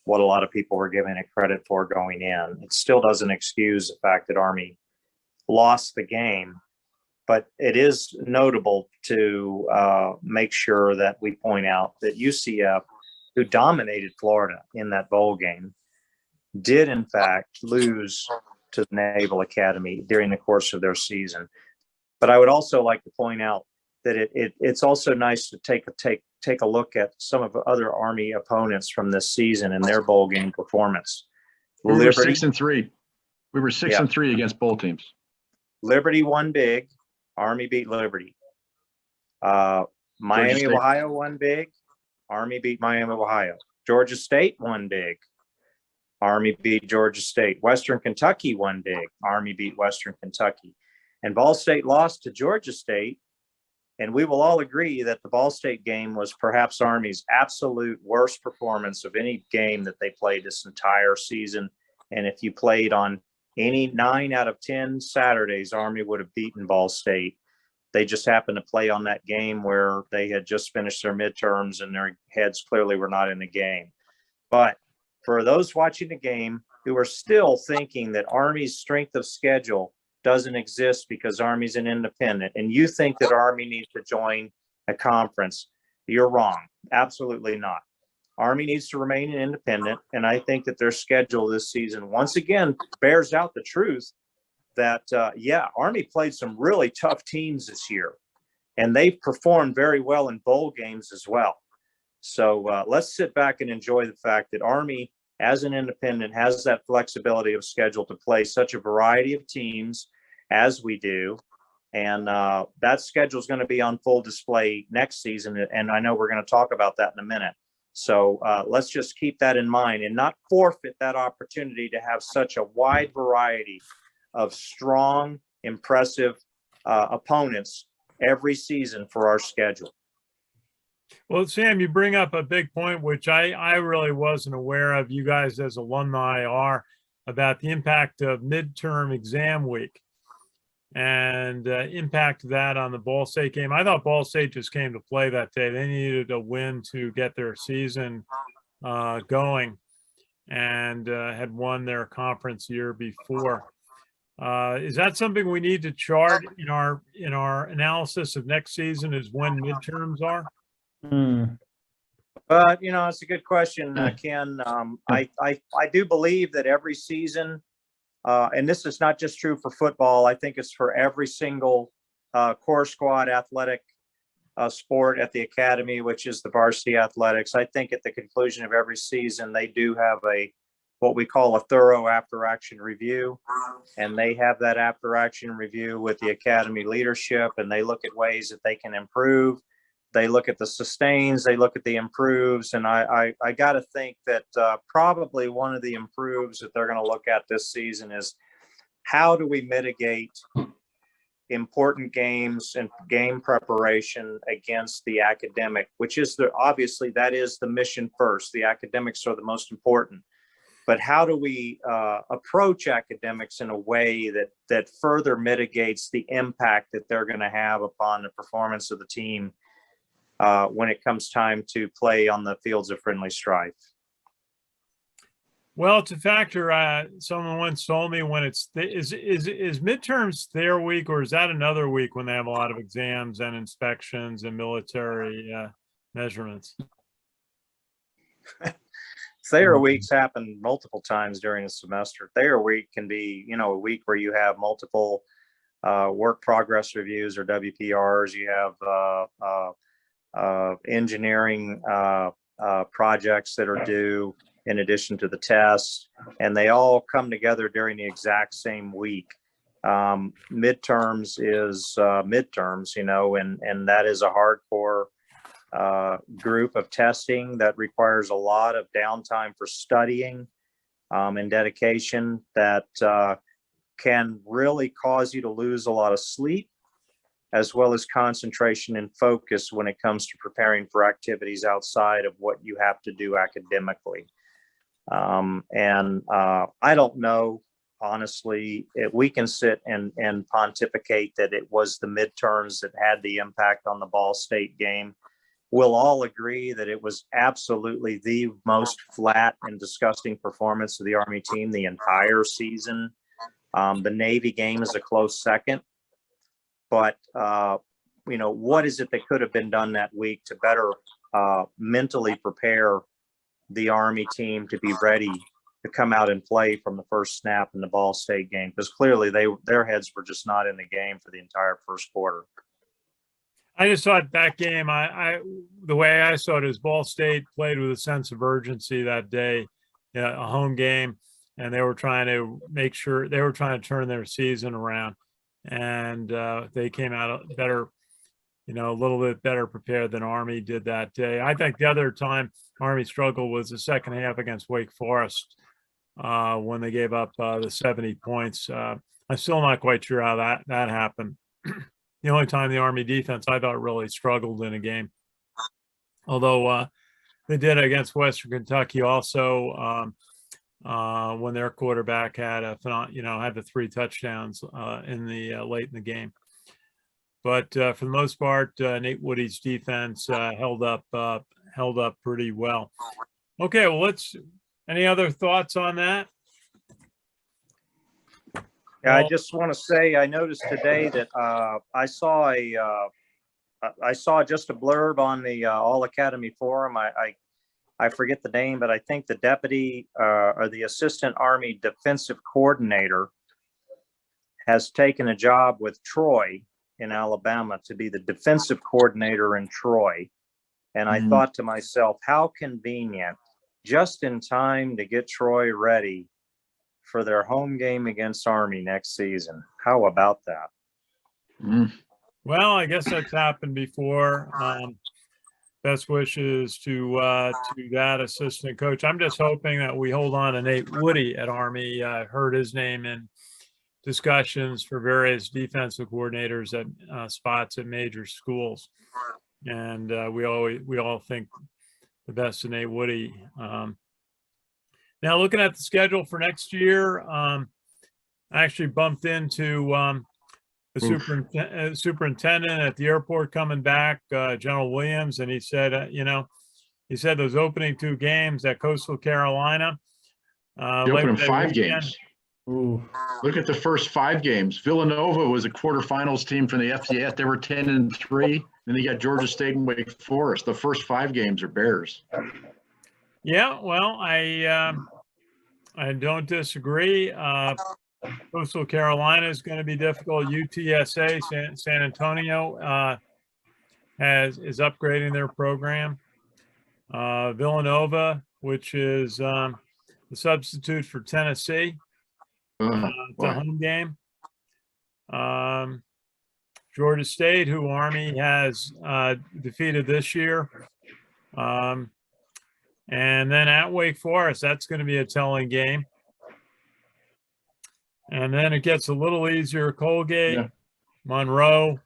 what a lot of people were giving it credit for going in. It still doesn't excuse the fact that Army lost the game, but it is notable to make sure that we point out that UCF, who dominated Florida in that bowl game, did in fact lose to the Naval Academy during the course of their season. But I would also like to point out that it's also nice to take a look at some of the other Army opponents from this season and their bowl game performance. We were Liberty, 6-3. We were 6-3 against bowl teams. Liberty won big. Army beat Liberty. Miami State. of Ohio won big. Army beat Miami of Ohio. Georgia State won big. Army beat Georgia State. Western Kentucky won big. Army beat Western Kentucky. And Ball State lost to Georgia State. And we will all agree that the Ball State game was perhaps Army's absolute worst performance of any game that they played this entire season. And if you played on any 9 out of 10 Saturdays, Army would have beaten Ball State. They just happened to play on that game where they had just finished their midterms and their heads clearly were not in the game. But for those watching the game who are still thinking that Army's strength of schedule doesn't exist because Army's an independent, and you think that Army needs to join a conference, you're wrong. Absolutely not. Army needs to remain an independent, and I think that their schedule this season once again bears out the truth that, Army played some really tough teams this year, and they've performed very well in bowl games as well. So let's sit back and enjoy the fact that Army, as an independent, has that flexibility of schedule to play such a variety of teams as we do. And that schedule is going to be on full display next season. And I know we're going to talk about that in a minute. So let's just keep that in mind and not forfeit that opportunity to have such a wide variety of strong, impressive opponents every season for our schedule. Well, Sam, you bring up a big point, which I really wasn't aware of. You guys as alumni are, about the impact of midterm exam week and impact of that on the Ball State game. I thought Ball State just came to play that day. They needed a win to get their season going, and had won their conference year before. Is that something we need to chart in our analysis of next season, is when midterms are? But, you know, it's a good question, Ken. I do believe that every season, and this is not just true for football, I think it's for every single core squad athletic sport at the academy, which is the varsity athletics. I think at the conclusion of every season, they do have what we call a thorough after action review. And they have that after action review with the academy leadership, and they look at ways that they can improve. They look at the sustains, they look at the improves, and I got to think that probably one of the improves that they're going to look at this season is how do we mitigate important games and game preparation against the academic, which is obviously that is the mission first. The academics are the most important, but how do we approach academics in a way that further mitigates the impact that they're going to have upon the performance of the team when it comes time to play on the fields of friendly strife? Well, it's a factor. Someone once told me when is midterms their week, or is that another week when they have a lot of exams and inspections and military measurements? Thayer weeks happen multiple times during a semester. Thayer week can be, you know, a week where you have multiple work progress reviews or WPRs. You have engineering projects that are due in addition to the tests, and they all come together during the exact same week. Midterms is midterms, you know, and that is a hardcore group of testing that requires a lot of downtime for studying. and dedication that can really cause you to lose a lot of sleep, as well as concentration and focus when it comes to preparing for activities outside of what you have to do academically. I don't know, honestly, we can sit and pontificate that it was the midterms that had the impact on the Ball State game. We'll all agree that it was absolutely the most flat and disgusting performance of the Army team the entire season. The Navy game is a close second, but what is it that could have been done that week to better mentally prepare the Army team to be ready to come out and play from the first snap in the Ball State game? Because clearly their heads were just not in the game for the entire first quarter. I just thought that game, the way I saw it is Ball State played with a sense of urgency that day, a home game, and they were trying to make sure they were trying to turn their season around, and they came out better, a little bit better prepared than Army did that day. I think the other time Army struggled was the second half against Wake Forest when they gave up the 70 points. I'm still not quite sure how that happened. The only time the Army defense I thought really struggled in a game, although they did against Western Kentucky also when their quarterback had had the 3 touchdowns in the late in the game. But for the most part, Nate Woody's defense held up pretty well. Okay, well, any other thoughts on that? Yeah, I just want to say I noticed today that I saw just a blurb on the All Academy forum. I forget the name, but I think the deputy or the assistant Army defensive coordinator has taken a job with Troy in Alabama to be the defensive coordinator in Troy. And I thought to myself, how convenient, just in time to get Troy ready for their home game against Army next season. How about that? Well, I guess that's happened before. Best wishes to that assistant coach. I'm just hoping that we hold on to Nate Woody at Army. I've heard his name in discussions for various defensive coordinators at spots at major schools, and we all think the best of Nate Woody. Now, looking at the schedule for next year, I actually bumped into the superintendent at the airport coming back, General Williams, and he said, those opening 2 games at Coastal Carolina. The opening 5 games. Ooh. Look at the first 5 games. Villanova was a quarterfinals team from the FCS. They were 10-3, and they got Georgia State and Wake Forest. The first 5 games are Bears. Yeah, well, I don't disagree. Coastal Carolina is going to be difficult. UTSA, San Antonio, is upgrading their program. Villanova, which is the substitute for Tennessee, it's a home game. Georgia State, who Army has defeated this year. And then at Wake Forest, that's going to be a telling game. And then it gets a little easier. Colgate, Monroe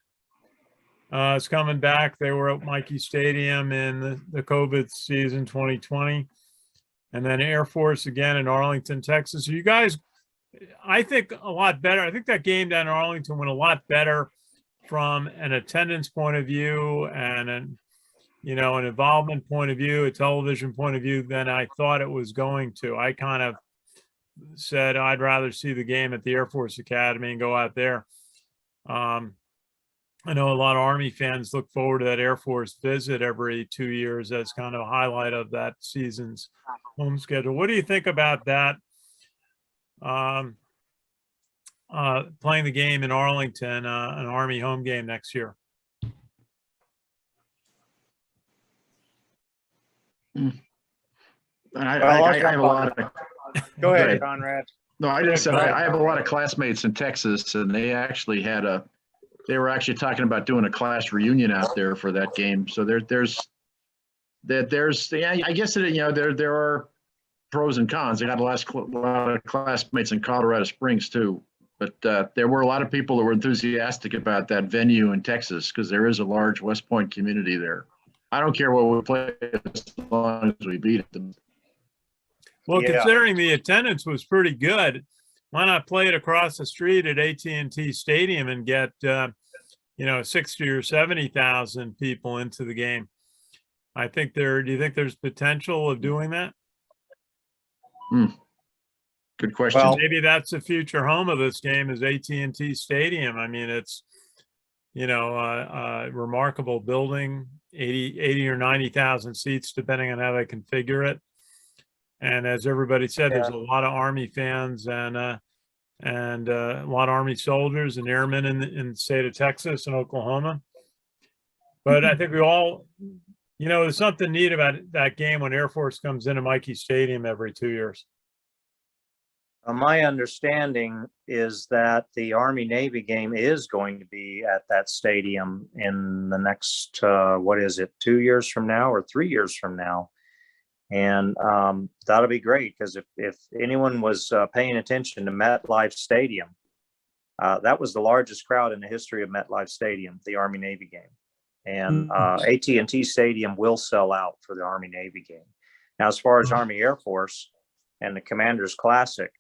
is coming back. They were at Mikey Stadium in the COVID season 2020. And then Air Force again in Arlington, Texas. So you guys, I think a lot better. I think that game down in Arlington went a lot better from an attendance point of view and an involvement point of view, a television point of view than I thought it was going to. I kind of said I'd rather see the game at the Air Force Academy and go out there. I know a lot of Army fans look forward to that Air Force visit every 2 years as kind of a highlight of that season's home schedule. What do you think about that? Playing the game in Arlington, an Army home game next year. I have a lot of. Go ahead, Conrad. No, I just said I have a lot of classmates in Texas, and they actually they were actually talking about doing a class reunion out there for that game. So there's I guess there are pros and cons. I got a lot of classmates in Colorado Springs too. But there were a lot of people that were enthusiastic about that venue in Texas because there is a large West Point community there. I don't care what we play as long as we beat them. Well, Yeah. considering the attendance was pretty good, why not play it across the street at AT&T Stadium and get, 60 or 70,000 people into the game? Do you think there's potential of doing that? Good question. Well, Maybe that's the future home of this game is AT&T Stadium. I mean, it's, a remarkable building, 80 or 90,000 seats, depending on how they configure it. And as everybody said, there's a lot of Army fans and a lot of Army soldiers and airmen in the state of Texas and Oklahoma. But I think we all, there's something neat about that game when Air Force comes into Mikey Stadium every 2 years. My understanding is that the Army-Navy game is going to be at that stadium in the next, 2 years from now or 3 years from now. And that'll be great because if anyone was paying attention to MetLife Stadium, that was the largest crowd in the history of MetLife Stadium, the Army-Navy game. And AT&T Stadium will sell out for the Army-Navy game. Now, as far as Army Air Force and the Commanders Classic,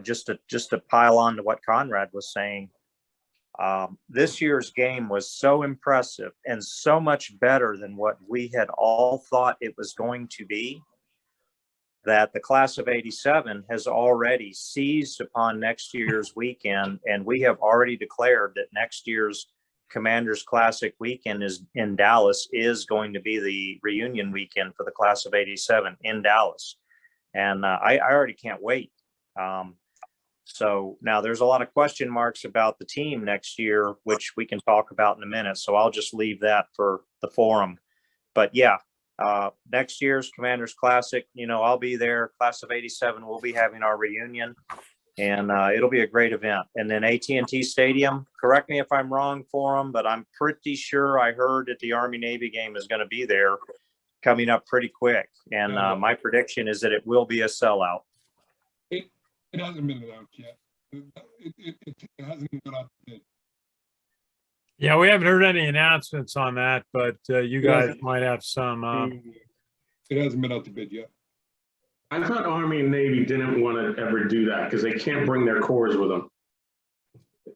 just to pile on to what Conrad was saying, this year's game was so impressive and so much better than what we had all thought it was going to be that the class of 87 has already seized upon next year's weekend. And we have already declared that next year's Commanders Classic weekend in Dallas is going to be the reunion weekend for the class of 87 in Dallas. And I already can't wait. So now there's a lot of question marks about the team next year, which we can talk about in a minute. So I'll just leave that for the forum. But yeah, next year's Commanders Classic, I'll be there. Class of 87, we'll be having our reunion and it'll be a great event. And then AT&T Stadium, correct me if I'm wrong, forum, but I'm pretty sure I heard that the Army-Navy game is going to be there coming up pretty quick. And my prediction is that it will be a sellout. It hasn't been announced yet. It hasn't been out yet. Yeah, we haven't heard any announcements on that, but you guys might have some. It hasn't been out to bid yet. I thought Army and Navy didn't want to ever do that because they can't bring their cores with them.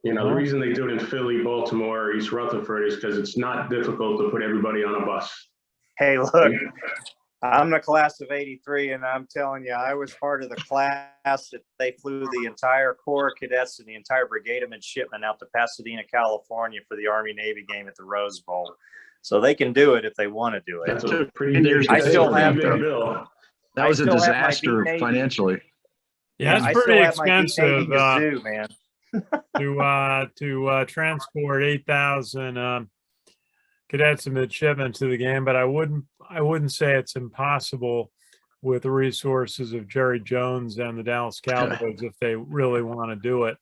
The reason they do it in Philly, Baltimore, East Rutherford is because it's not difficult to put everybody on a bus. Hey, look, I'm the class of 83, and I'm telling you, I was part of the class that they flew the entire Corps of Cadets and the entire Brigade of Midshipmen out to Pasadena, California for the Army-Navy game at the Rose Bowl. So they can do it if they want to do it. That's a pretty years I still have big bill. That was a I still have my disaster Navy. financially. Yeah, I it's still pretty have my expensive Navy Gazoo, man. to transport 8,000 cadets and midshipmen to the game, but I wouldn't say it's impossible with the resources of Jerry Jones and the Dallas Cowboys if they really want to do it.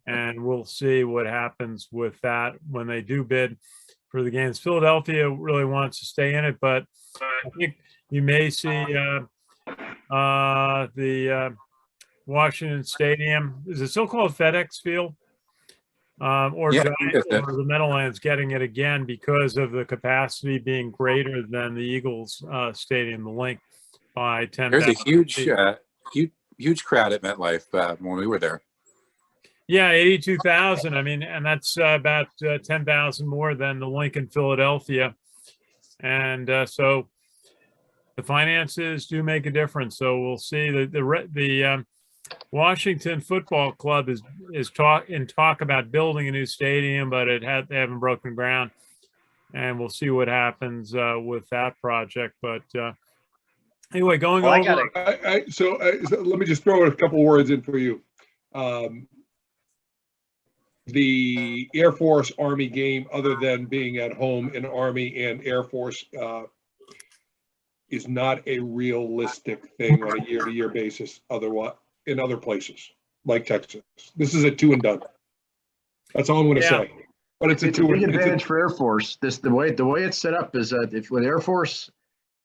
And we'll see what happens with that when they do bid for the games. Philadelphia really wants to stay in it, but I think you may see the Washington Stadium. Is it still called FedEx Field? Or the Meadowlands getting it again because of the capacity being greater than the Eagles Stadium, the link by 10,000. There's a huge crowd at MetLife when we were there. Yeah, 82,000. I mean, and that's about 10,000 more than the link in Philadelphia. And so the finances do make a difference. So we'll see. The Washington Football Club is talk about building a new stadium, but they haven't broken ground, and we'll see what happens with that project. But anyway, going over. So let me just throw a couple of words in for you. The Air Force Army game, other than being at home in Army and Air Force, is not a realistic thing on a year-to-year basis. Otherwise, in other places like Texas, this is a 2 and done. That's all I'm going to say. But it's a big advantage for Air Force. The way it's set up is that if with Air Force,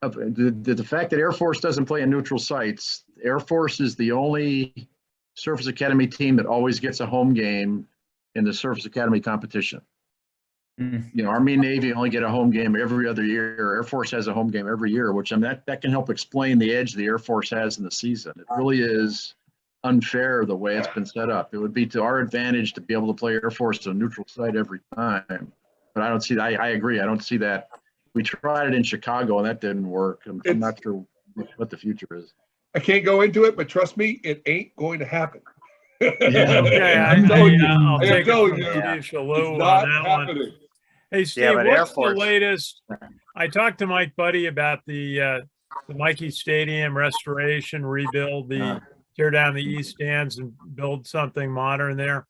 the fact that Air Force doesn't play in neutral sites, Air Force is the only Surface Academy team that always gets a home game in the Surface Academy competition. You know, Army and Navy only get a home game every other year. Air Force has a home game every year, which, I mean, that can help explain the edge the Air Force has in the season. It really is unfair the way it's been set up. It would be to our advantage to be able to play Air Force at a neutral site every time. But I don't see that. I agree. I don't see that. We tried it in Chicago and that didn't work. I'm not sure what the future is. I can't go into it, but trust me, it ain't going to happen. Yeah. Okay, I'm telling you, I'll I am take it telling from you, Steve it's Shalou not on that one. happening. Hey, Steve, Yeah, but Air what's the Force- latest? I talked to Mike Buddy about the Mikey Stadium restoration, rebuild, tear down the East stands and build something modern there.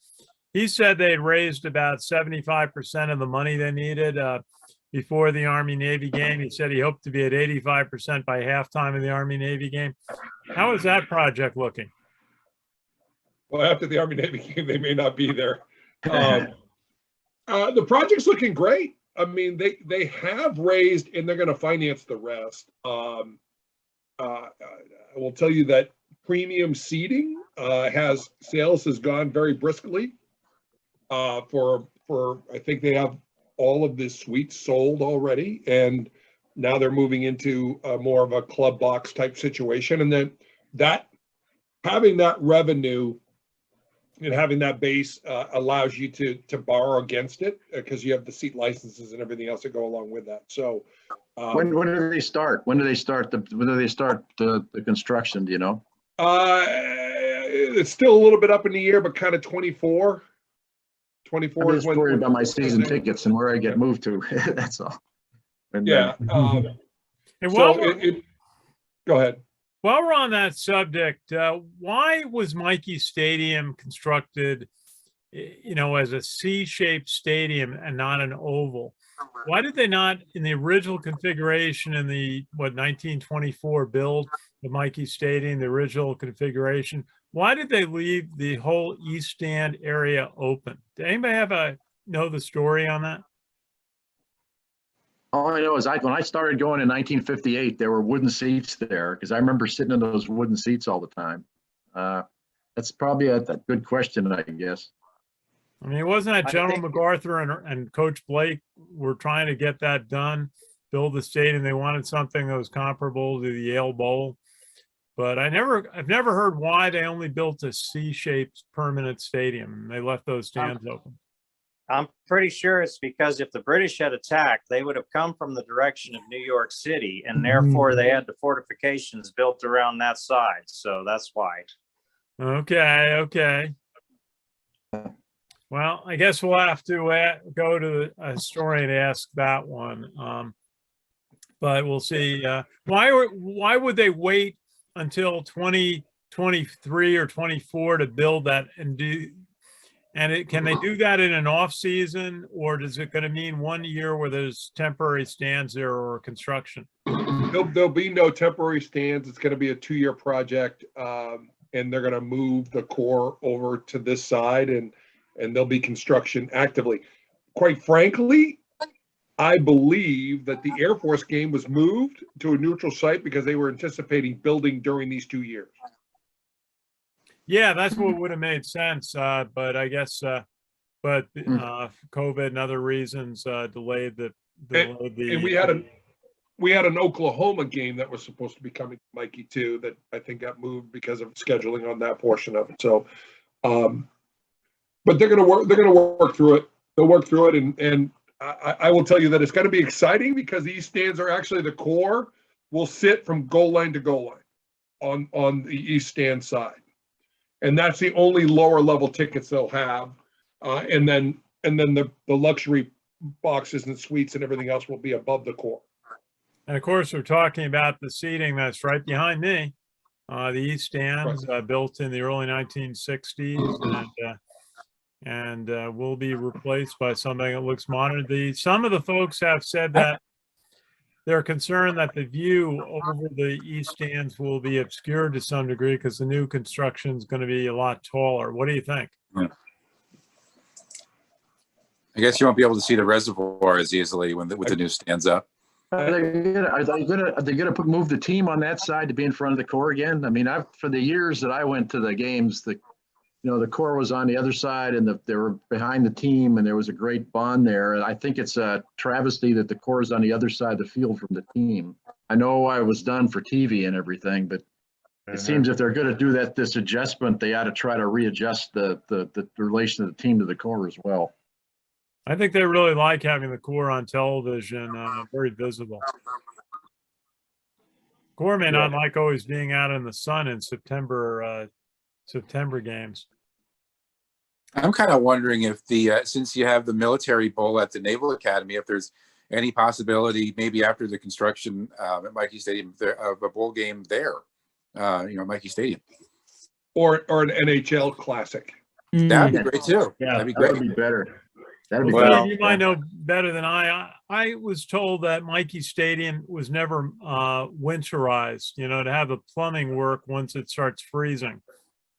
He said they'd raised about 75% of the money they needed before the Army-Navy game. He said he hoped to be at 85% by halftime of the Army-Navy game. How is that project looking? Well, after the Army-Navy game, they may not be there. The project's looking great. I mean, they have raised, and they're going to finance the rest. I will tell you that premium seating sales has gone very briskly. For I think they have all of the suites sold already, and now they're moving into more of a club box type situation. And then having that revenue and having that base allows you to borrow against it because you have the seat licenses and everything else that go along with that. So When do they start? When do they start the construction? Do you know? it's still a little bit up in the air, but kind of 24. 24 I'm is just when worried about my season tickets and where I get moved to. That's all. And Yeah. And So go ahead. while we're on that subject, why was Mikey Stadium constructed, as a C-shaped stadium and not an oval? Why did they not, in the original configuration in the 1924 build, the Mikey Stadium, the original configuration, why did they leave the whole East Stand area open? Did anybody know the story on that? all I know is when I started going in 1958, there were wooden seats there because I remember sitting in those wooden seats all the time. That's probably a good question, I guess. I mean, wasn't that I General think- MacArthur and Coach Blake were trying to get that done, build the stadium? They wanted something that was comparable to the Yale Bowl. But I've never heard why they only built a C-shaped permanent stadium. They left those stands open. I'm pretty sure it's because if the British had attacked, they would have come from the direction of New York City, and therefore they had the fortifications built around that side. So that's why. Okay. Well, I guess we'll have to go to a historian to ask that one. But we'll see. Why would they wait until 2023 or 24 to build that and do? And can they do that in an off season, or is it going to mean 1 year where there's temporary stands there or construction? There'll be no temporary stands. It's going to be a 2-year project, and they're going to move the core over to this side, and there'll be construction actively. Quite frankly, I believe that the Air Force game was moved to a neutral site because they were anticipating building during these 2 years. Yeah, that's what would have made sense. But I guess, COVID and other reasons delayed the. And we had an Oklahoma game that was supposed to be coming to Mikey too, that I think got moved because of scheduling on that portion of it. So, but they're going to work through it. They'll work through it. And I will tell you that it's going to be exciting because these stands are actually the core will sit from goal line to goal line on the East Stand side. And that's the only lower level tickets they'll have. And then the luxury boxes and suites and everything else will be above the core. And of course, we're talking about the seating that's right behind me. The East Stands built in the early 1960s and will be replaced by something that looks modern. Some of the folks have said that they're concerned that the view over the East Stands will be obscured to some degree because the new construction is going to be a lot taller. What do you think? I guess you won't be able to see the reservoir as easily with the new stands up. Are they gonna move the team on that side to be in front of the core again? I mean, for the years that I went to the games, the core was on the other side and they were behind the team and there was a great bond there. And I think it's a travesty that the core is on the other side of the field from the team. I know I was done for TV and everything, but it seems if they're going to do this adjustment, they ought to try to readjust the relation of the team to the core as well. I think they really like having the core on television, very visible. Core may not like always being out in the sun in September games. I'm kind of wondering if since you have the military bowl at the Naval Academy, if there's any possibility maybe after the construction at Mikey Stadium of a bowl game there, Mikey Stadium. Or an NHL Classic. That'd be great too. Yeah, That'd be great. That'd be better. That'd be Well, better. you might know better than I. I was told that Mikey Stadium was never winterized, to have the plumbing work once it starts freezing.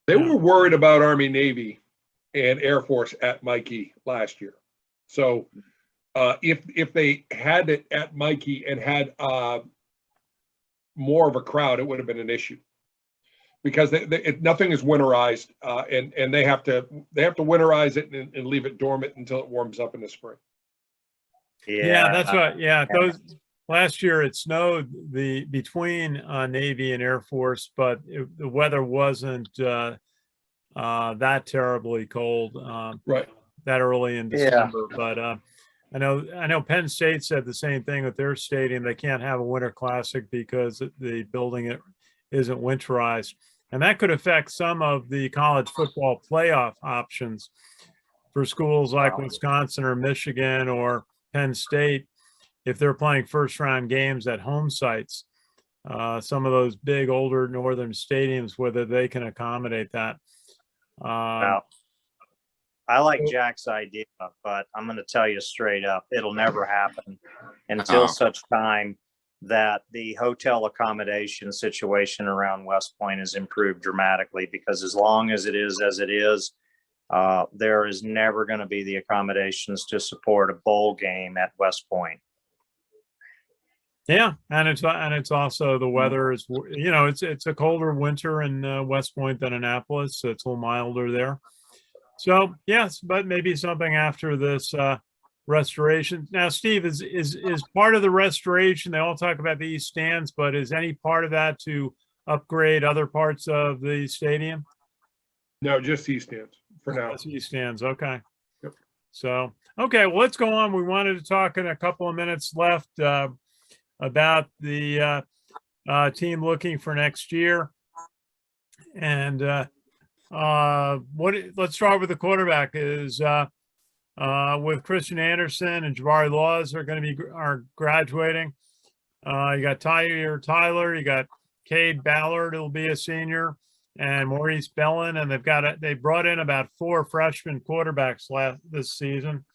They were worried about Army, Navy, and Air Force at Mikey last year. So if they had it at Mikey and had more of a crowd, it would have been an issue. Because nothing is winterized, and they have to winterize it and leave it dormant until it warms up in the spring. Yeah, that's right. Yeah, last year it snowed between Navy and Air Force, but the weather wasn't that terribly cold. Right. That early in December, but I know Penn State said the same thing with their stadium. They can't have a winter classic because the building isn't winterized. And that could affect some of the college football playoff options for schools like Wisconsin or Michigan or Penn State if they're playing first-round games at home sites. Some of those big older northern stadiums, whether they can accommodate that. I like Jack's idea, but I'm going to tell you straight up, it'll never happen until such time that the hotel accommodation situation around West Point is improved dramatically, because as long as it is as it is, there is never going to be the accommodations to support a bowl game at West Point. Yeah, and it's also the weather is, it's a colder winter in West Point than Annapolis, so it's a little milder there. So yes, but maybe something after this restoration. Now, Steve, is part of the restoration, they all talk about the East Stands, but is any part of that to upgrade other parts of the stadium? No, just East Stands for now. That's East Stands, okay. Yep. So, okay, well, let's go on. We wanted to talk in a couple of minutes left about the team looking for next year. And let's start with the quarterback. Is with Christian Anderson and Jabari Laws are going to be graduating. You got Tyler, you got Cade Ballard, who'll be a senior, and Maurice Bellin, and they brought in about 4 freshman quarterbacks this season.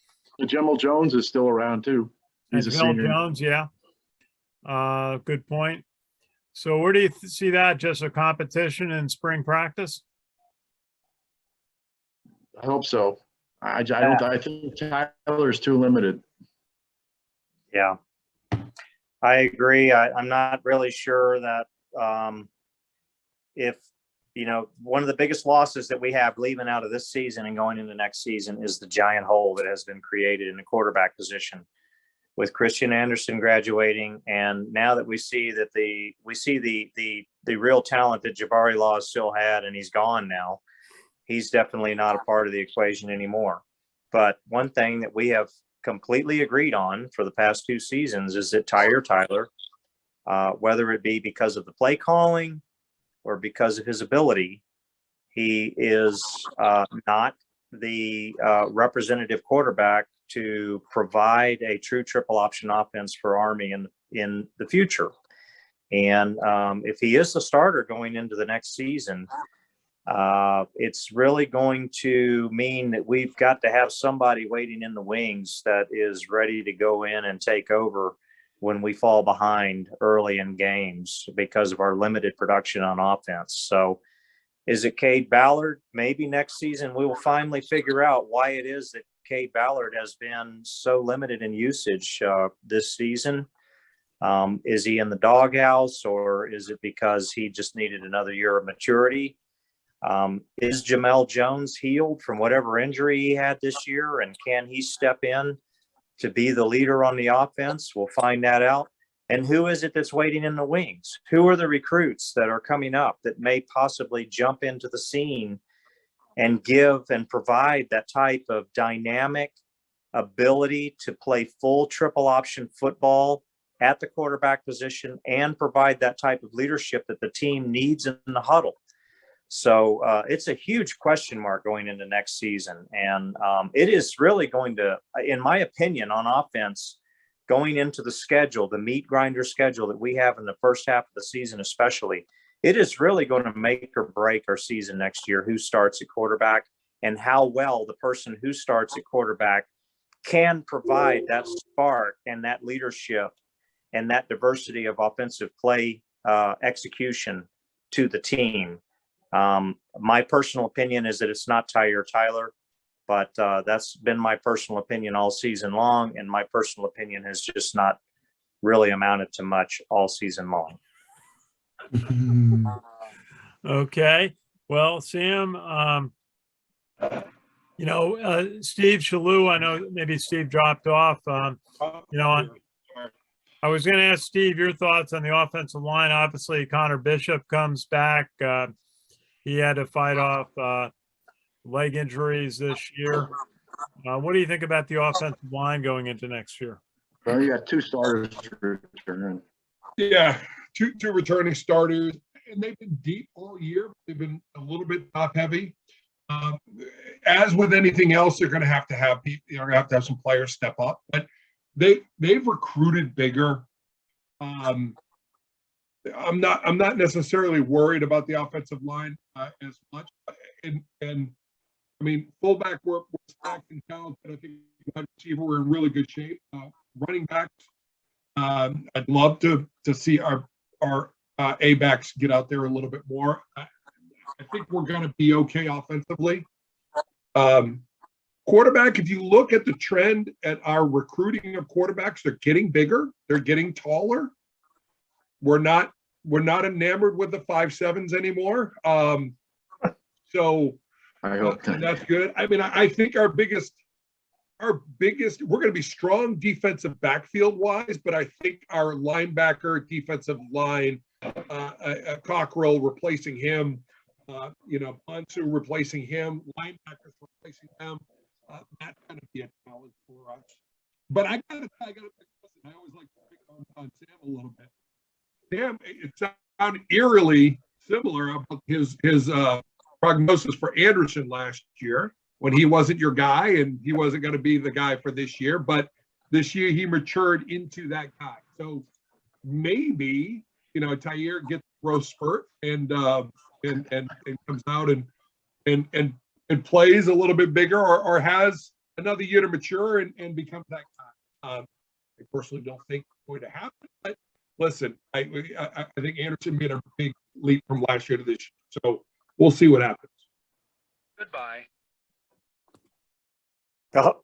Jamel Jones is still around too. He's a senior. Jones, yeah. Good point. So where do you see that? Just a competition in spring practice? I hope so. I think Tyler's too limited. Yeah, I agree. I'm not really sure that if, one of the biggest losses that we have leaving out of this season and going into next season is the giant hole that has been created in the quarterback position with Christian Anderson graduating. And now that we see the real talent that Jabari Laws still had, and he's gone now, he's definitely not a part of the equation anymore. But one thing that we have completely agreed on for the past 2 seasons is that Tyler, whether it be because of the play calling or because of his ability, he is not the representative quarterback to provide a true triple option offense for Army in the future. And if he is the starter going into the next season, it's really going to mean that we've got to have somebody waiting in the wings that is ready to go in and take over when we fall behind early in games because of our limited production on offense. So is it Cade Ballard? Maybe next season we will finally figure out why it is that Cade Ballard has been so limited in usage this season. Is he in the doghouse, or is it because he just needed another year of maturity? Is Jamel Jones healed from whatever injury he had this year, and can he step in to be the leader on the offense? We'll find that out. And who is it that's waiting in the wings? Who are the recruits that are coming up that may possibly jump into the scene and give and provide that type of dynamic ability to play full triple option football at the quarterback position and provide that type of leadership that the team needs in the huddle? So it's a huge question mark going into next season. And it is really going to, in my opinion, on offense, going into the schedule, the meat grinder schedule that we have in the first half of the season, especially, it is really going to make or break our season next year, who starts at quarterback and how well the person who starts at quarterback can provide that spark and that leadership and that diversity of offensive play execution to the team. My personal opinion is that it's not Tyler, but that's been my personal opinion all season long. And my personal opinion has just not really amounted to much all season long. Okay. Well, Sam, Steve Shalou, I know maybe Steve dropped off. I was going to ask Steve your thoughts on the offensive line. Obviously, Connor Bishop comes back. He had to fight off leg injuries this year. What do you think about the offensive line going into next year? Well, you got 2 starters returning. Yeah, two returning starters, and they've been deep all year. They've been a little bit top heavy. As with anything else, they're going to have some players step up, but they've recruited bigger. I'm not necessarily worried about the offensive line as much, and I mean, fullback we're stacked and talented. I think wide receiver we're in really good shape. Running backs, I'd love to see our A-backs get out there a little bit more. I think we're going to be okay offensively. Quarterback, if you look at the trend at our recruiting of quarterbacks, they're getting bigger, they're getting taller. We're not enamored with the 5'7" anymore. So I hope that's good. I mean, I think our biggest, we're going to be strong defensive backfield wise, but I think our linebacker defensive line, Cockrell replacing him, Ponsu replacing him, linebackers replacing them. That's going to be a challenge for us. But I always like to pick on Sam a little bit. Sam, it sounded eerily similar about his prognosis for Anderson last year when he wasn't your guy and he wasn't going to be the guy for this year. But this year he matured into that guy. So maybe Tyre gets a growth spurt and comes out and plays a little bit bigger or has another year to mature and becomes that guy. I personally don't think it's going to happen, but listen, I think Anderson made a big leap from last year to this year. So we'll see what happens. Goodbye. Oh.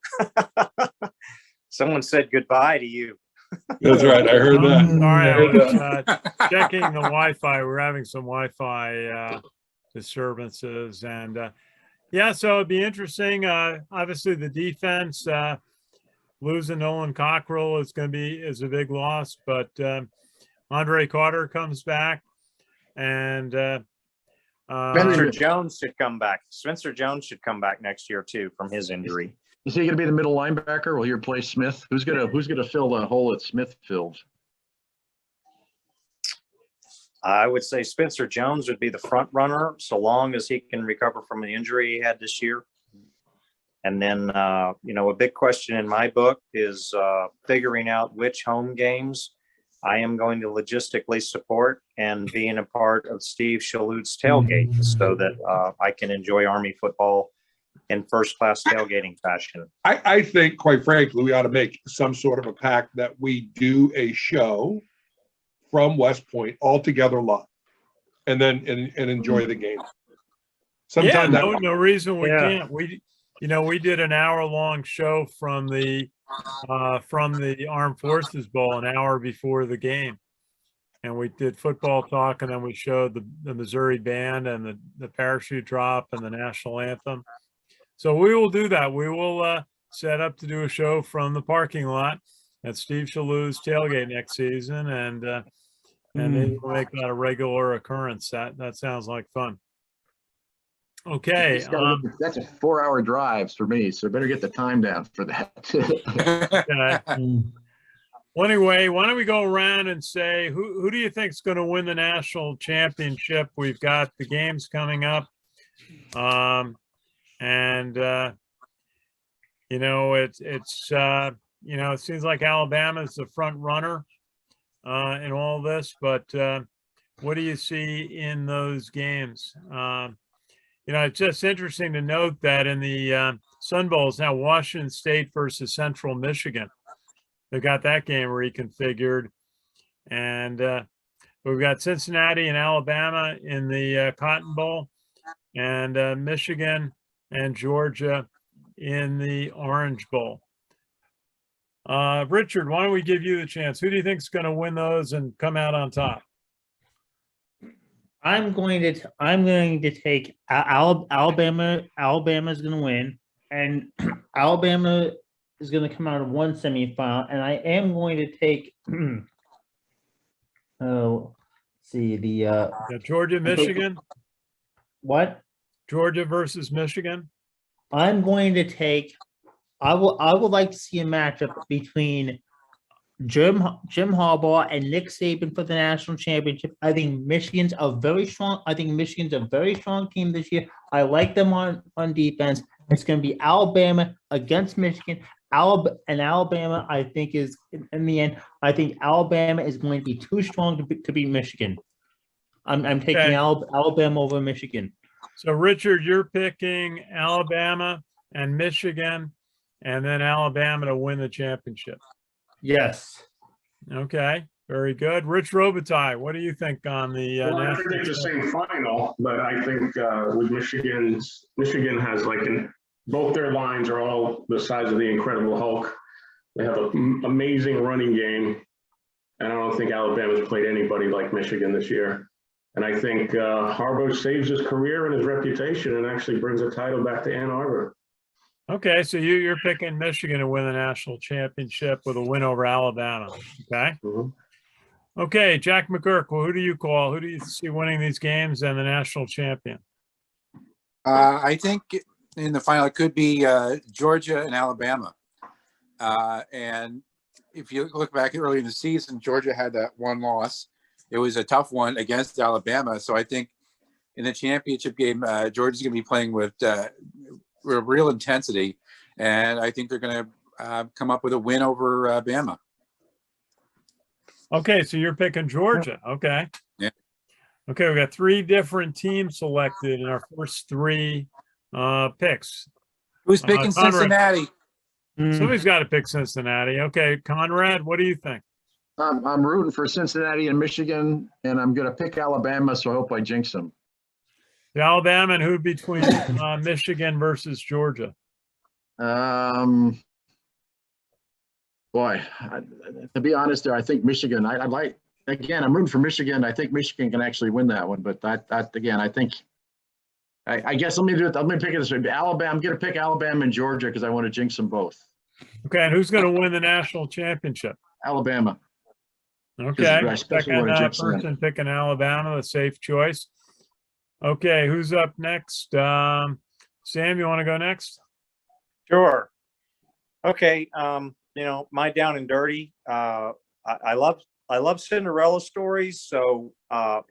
Someone said goodbye to you. That's right. I heard that. Sorry, I was checking the Wi-Fi. We're having some Wi-Fi disturbances, and so it'd be interesting. Obviously, the defense losing Nolan Cockrell is a big loss, but Andre Carter comes back, and Spencer Jones should come back. Spencer Jones should come back next year too from his injury. Is he going to be the middle linebacker? Will he replace Smith? Who's going to fill the hole that Smith filled? I would say Spencer Jones would be the front runner, so long as he can recover from the injury he had this year. And then, a big question in my book is figuring out which home games I am going to logistically support and being a part of Steve Shalou's tailgate so that I can enjoy Army football in first-class tailgating fashion. I think, quite frankly, we ought to make some sort of a pact that we do a show from West Point all together live and then enjoy the game. No reason we can't. We did an hour-long show from the from the Armed Forces Bowl an hour before the game. And we did football talk, and then we showed the Missouri band and the parachute drop and the national anthem. So we will do that. We will set up to do a show from the parking lot at Steve Shalhoub's tailgate next season, and maybe we'll make that a regular occurrence. That sounds like fun. Okay. That's a 4-hour drive for me, so better get the time down for that. Okay. Well, anyway, why don't we go around and say who do you think is going to win the national championship? We've got the games coming up, and you know it's you know, it seems like Alabama is the front runner in all this, but what do you see in those games? You know, it's just interesting to note that in the Sun Bowls now, Washington State versus Central Michigan. They got that game reconfigured, and we've got Cincinnati and Alabama in the Cotton Bowl, and Michigan and Georgia in the Orange Bowl. Richard, why don't we give you the chance? Who do you think is going to win those and come out on top? I'm going to take Alabama. Alabama's going to win, and Alabama is going to come out of one semifinal, and I am going to take. Let's see the Georgia, Michigan. What? Georgia versus Michigan. I'm going to take. I would like to see a matchup between Jim Harbaugh and Nick Saban for the national championship. I think Michigan's a very strong team this year. I like them on defense. It's going to be Alabama against Michigan. Alabama, I think, is in the end. I think Alabama is going to be too strong to beat Michigan. I'm taking Alabama over Michigan. So, Richard, you're picking Alabama and Michigan, and then Alabama to win the championship. Yes. Okay, very good. Rich Robitaille, what do you think on the Well, I national predict the same final, but I think with Michigan has both their lines are all the size of the Incredible Hulk. They have an amazing running game, and I don't think Alabama's played anybody like Michigan this year. And I think Harbaugh saves his career and his reputation and actually brings a title back to Ann Arbor. Okay, so you're picking Michigan to win the national championship with a win over Alabama. Okay. Mm-hmm. Okay, Jack McGurk, well, who do you call? Who do you see winning these games and the national champion? I think in the final it could be Georgia and Alabama. And if you look back early in the season, Georgia had that one loss. It was a tough one against Alabama. So I think in the championship game, Georgia's going to be playing with real intensity, and I think they're going to come up with a win over Bama. Okay, so you're picking Georgia. Okay. Yeah. Okay, we got 3 different teams selected in our first 3 picks. Who's picking Conrad. Cincinnati? Somebody's got to pick Cincinnati. Okay, Conrad, what do you think? I'm rooting for Cincinnati and Michigan, and I'm going to pick Alabama, so I hope I jinx them. The Alabama, and who between Michigan versus Georgia? Boy, to be honest, there, I think Michigan. I'm rooting for Michigan. I think Michigan can actually win that one, but again, I think. I guess let me do it. Let me pick it this way. Alabama. I'm going to pick Alabama and Georgia because I want to jinx them both. Okay, and who's going to win the national championship? Alabama. Okay, second person picking Alabama, the safe choice. Okay, who's up next? Sam, you want to go next? Sure. Okay. You know, my down and dirty. I love Cinderella stories. So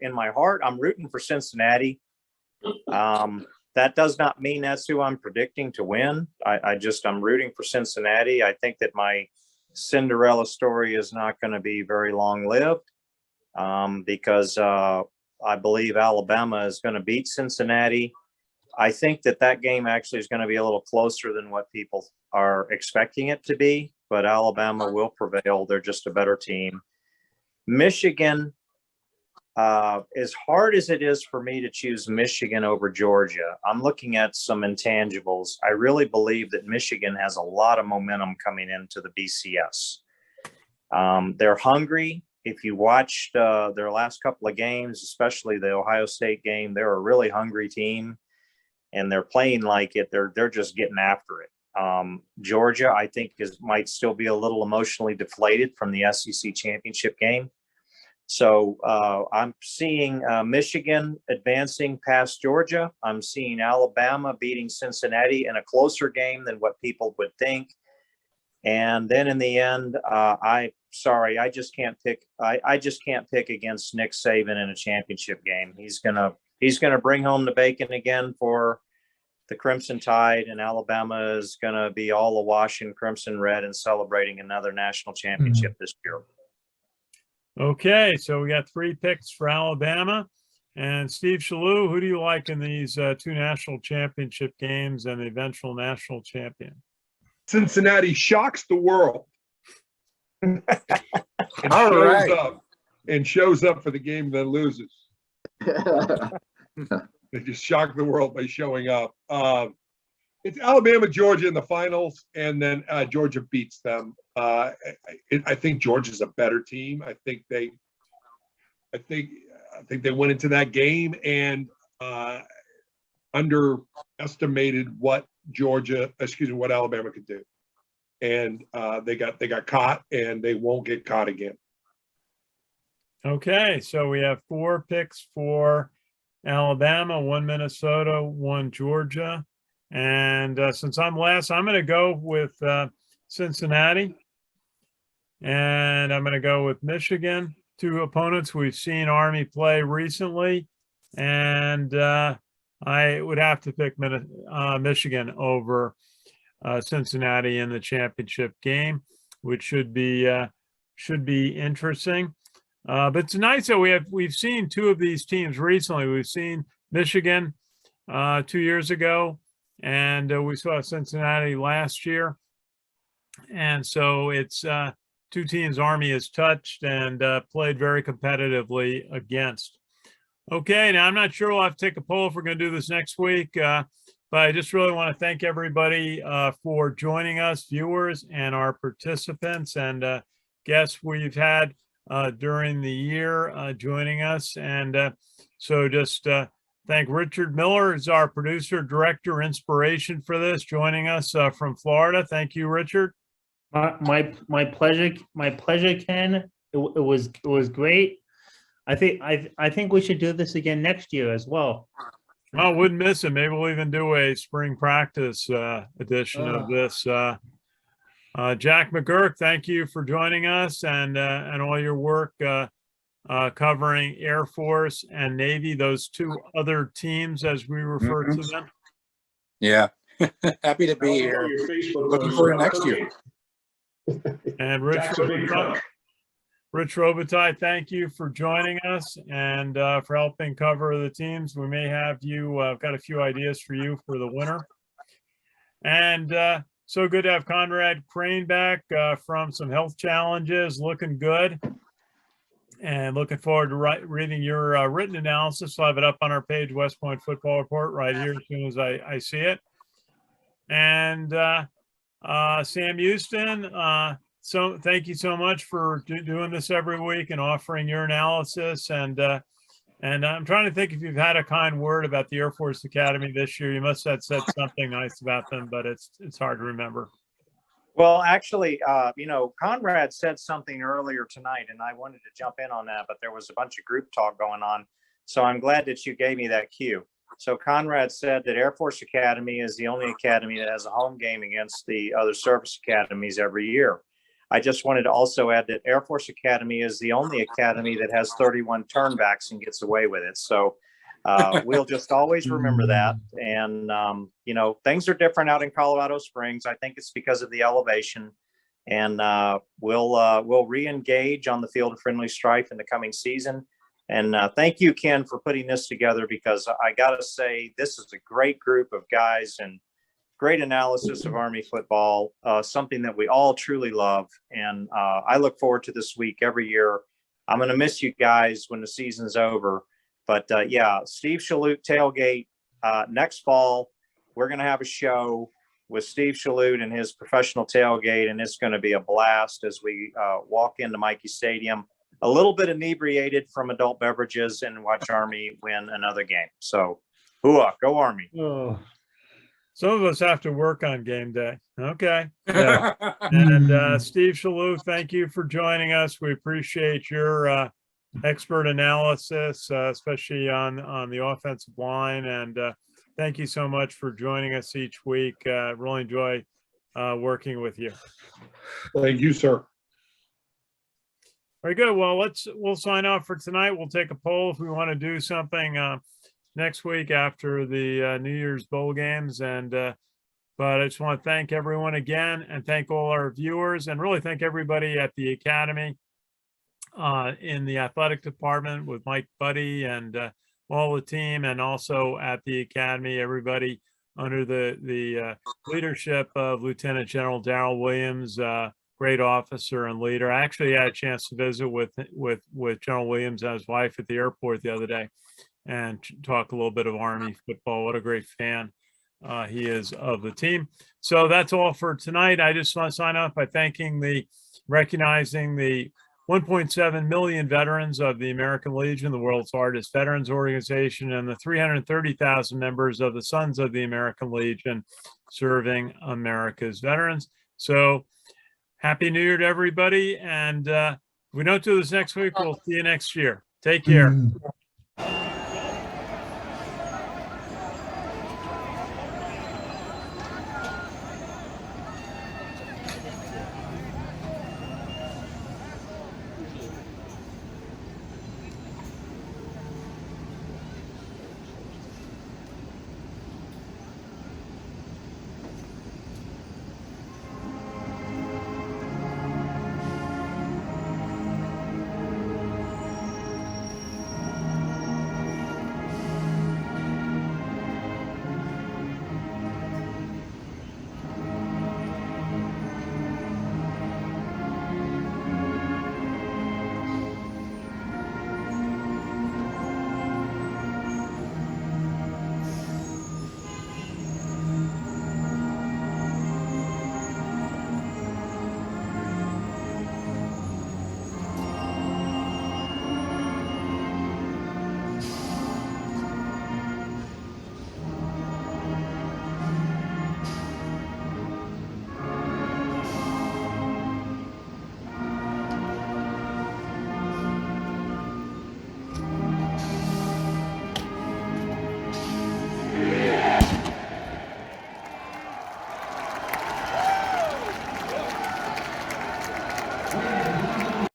in my heart, I'm rooting for Cincinnati. That does not mean that's who I'm predicting to win. I'm rooting for Cincinnati. I think that my Cinderella story is not going to be very long lived because I believe Alabama is going to beat Cincinnati. I think that game actually is going to be a little closer than what people are expecting it to be, but Alabama will prevail. They're just a better team. Michigan, as hard as it is for me to choose Michigan over Georgia, I'm looking at some intangibles. I really believe that Michigan has a lot of momentum coming into the BCS. They're hungry. If you watched their last couple of games, especially the Ohio State game, they're a really hungry team, and they're playing like it. They're just getting after it. Georgia, I think, might still be a little emotionally deflated from the SEC championship game. So I'm seeing Michigan advancing past Georgia. I'm seeing Alabama beating Cincinnati in a closer game than what people would think. And then in the end, I just can't pick. I just can't pick against Nick Saban in a championship game. He's gonna bring home the bacon again for the Crimson Tide, and Alabama is gonna be all awash in crimson red and celebrating another national championship this year. Okay, so we got 3 picks for Alabama. And Steve Shalou, who do you like in these 2 national championship games and the eventual national champion? Cincinnati shocks the world. And All right. shows up for the game, then loses. They just shock the world by showing up. It's Alabama, Georgia in the finals, and then Georgia beats them. I think Georgia's a better team. I think they went into that game and underestimated what Alabama could do, and they got caught, and they won't get caught again. Okay, so we have 4 picks for Alabama, 1 Minnesota, 1 Georgia. And since I'm last, I'm going to go with Cincinnati. And I'm going to go with Michigan, 2 opponents we've seen Army play recently. And I would have to pick Michigan over Cincinnati in the championship game, which should be interesting. But it's nice that we've seen 2 of these teams recently. We've seen Michigan 2 years ago, and we saw Cincinnati last year. And so it's 2 teams Army has touched and played very competitively against. Okay, now I'm not sure we'll have to take a poll if we're going to do this next week, but I just really want to thank everybody for joining us, viewers and our participants and guests we've had during the year joining us. And so just thank Richard Miller, who's our producer, director, inspiration for this, joining us from Florida. Thank you, Richard. My pleasure, Ken. It was great. I think we should do this again next year as well. I wouldn't miss it. Maybe we'll even do a spring practice edition of this. Jack McGurk, thank you for joining us and all your work covering Air Force and Navy, those 2 other teams as we refer to them. Yeah. Happy to be here. Looking forward to next year. And Rich Robitaille, thank you for joining us and for helping cover the teams. We may have you, I've got a few ideas for you for the winter. And so good to have Conrad Crane back from some health challenges, looking good. And looking forward to reading your written analysis. I'll have it up on our page, West Point Football Report, right here as soon as I see it. And Sam Houston, so thank you so much for doing this every week and offering your analysis. And I'm trying to think if you've had a kind word about the Air Force Academy this year. You must have said something nice about them, but it's hard to remember. Well, actually, Conrad said something earlier tonight, and I wanted to jump in on that, but there was a bunch of group talk going on. So I'm glad that you gave me that cue. So Conrad said that Air Force Academy is the only academy that has a home game against the other service academies every year. I just wanted to also add that Air Force Academy is the only academy that has 31 turnbacks and gets away with it. So we'll just always remember that. And, things are different out in Colorado Springs. I think it's because of the elevation. And we'll re-engage on the field of friendly strife in the coming season. And thank you, Ken, for putting this together, because I got to say, this is a great group of guys and great analysis of Army football, something that we all truly love. And I look forward to this week every year I'm going to miss you guys when the season's over. But yeah, Steve Shalhoub tailgate next fall. We're going to have a show with Steve Shalhoub and his professional tailgate, and it's going to be a blast as we walk into Mikey Stadium, a little bit inebriated from adult beverages, and watch Army win another game. So, hooah, go Army. Oh, Some of us have to work on game day. Okay. yeah. And Steve Shalhoub, thank you for joining us. We appreciate your expert analysis, especially on the offensive line. And thank you so much for joining us each week. Really enjoy working with you. Thank you, sir. Very good. Well, we'll sign off for tonight. We'll take a poll if we want to do something next week after the New Year's bowl games. And but I just want to thank everyone again, and thank all our viewers, and really thank everybody at the Academy, in the athletic department with Mike Buddy and all the team, and also at the Academy, everybody under the leadership of Lieutenant General Darrell Williams, great officer and leader. I actually had a chance to visit with General Williams and his wife at the airport the other day and talk a little bit of Army football. What a great fan he is of the team. So that's all for tonight. I just want to sign off by recognizing the 1.7 million veterans of the American Legion, the world's largest veterans organization, and the 330,000 members of the Sons of the American Legion serving America's veterans. So Happy New Year to everybody. And if we don't do this next week, we'll see you next year. Take care.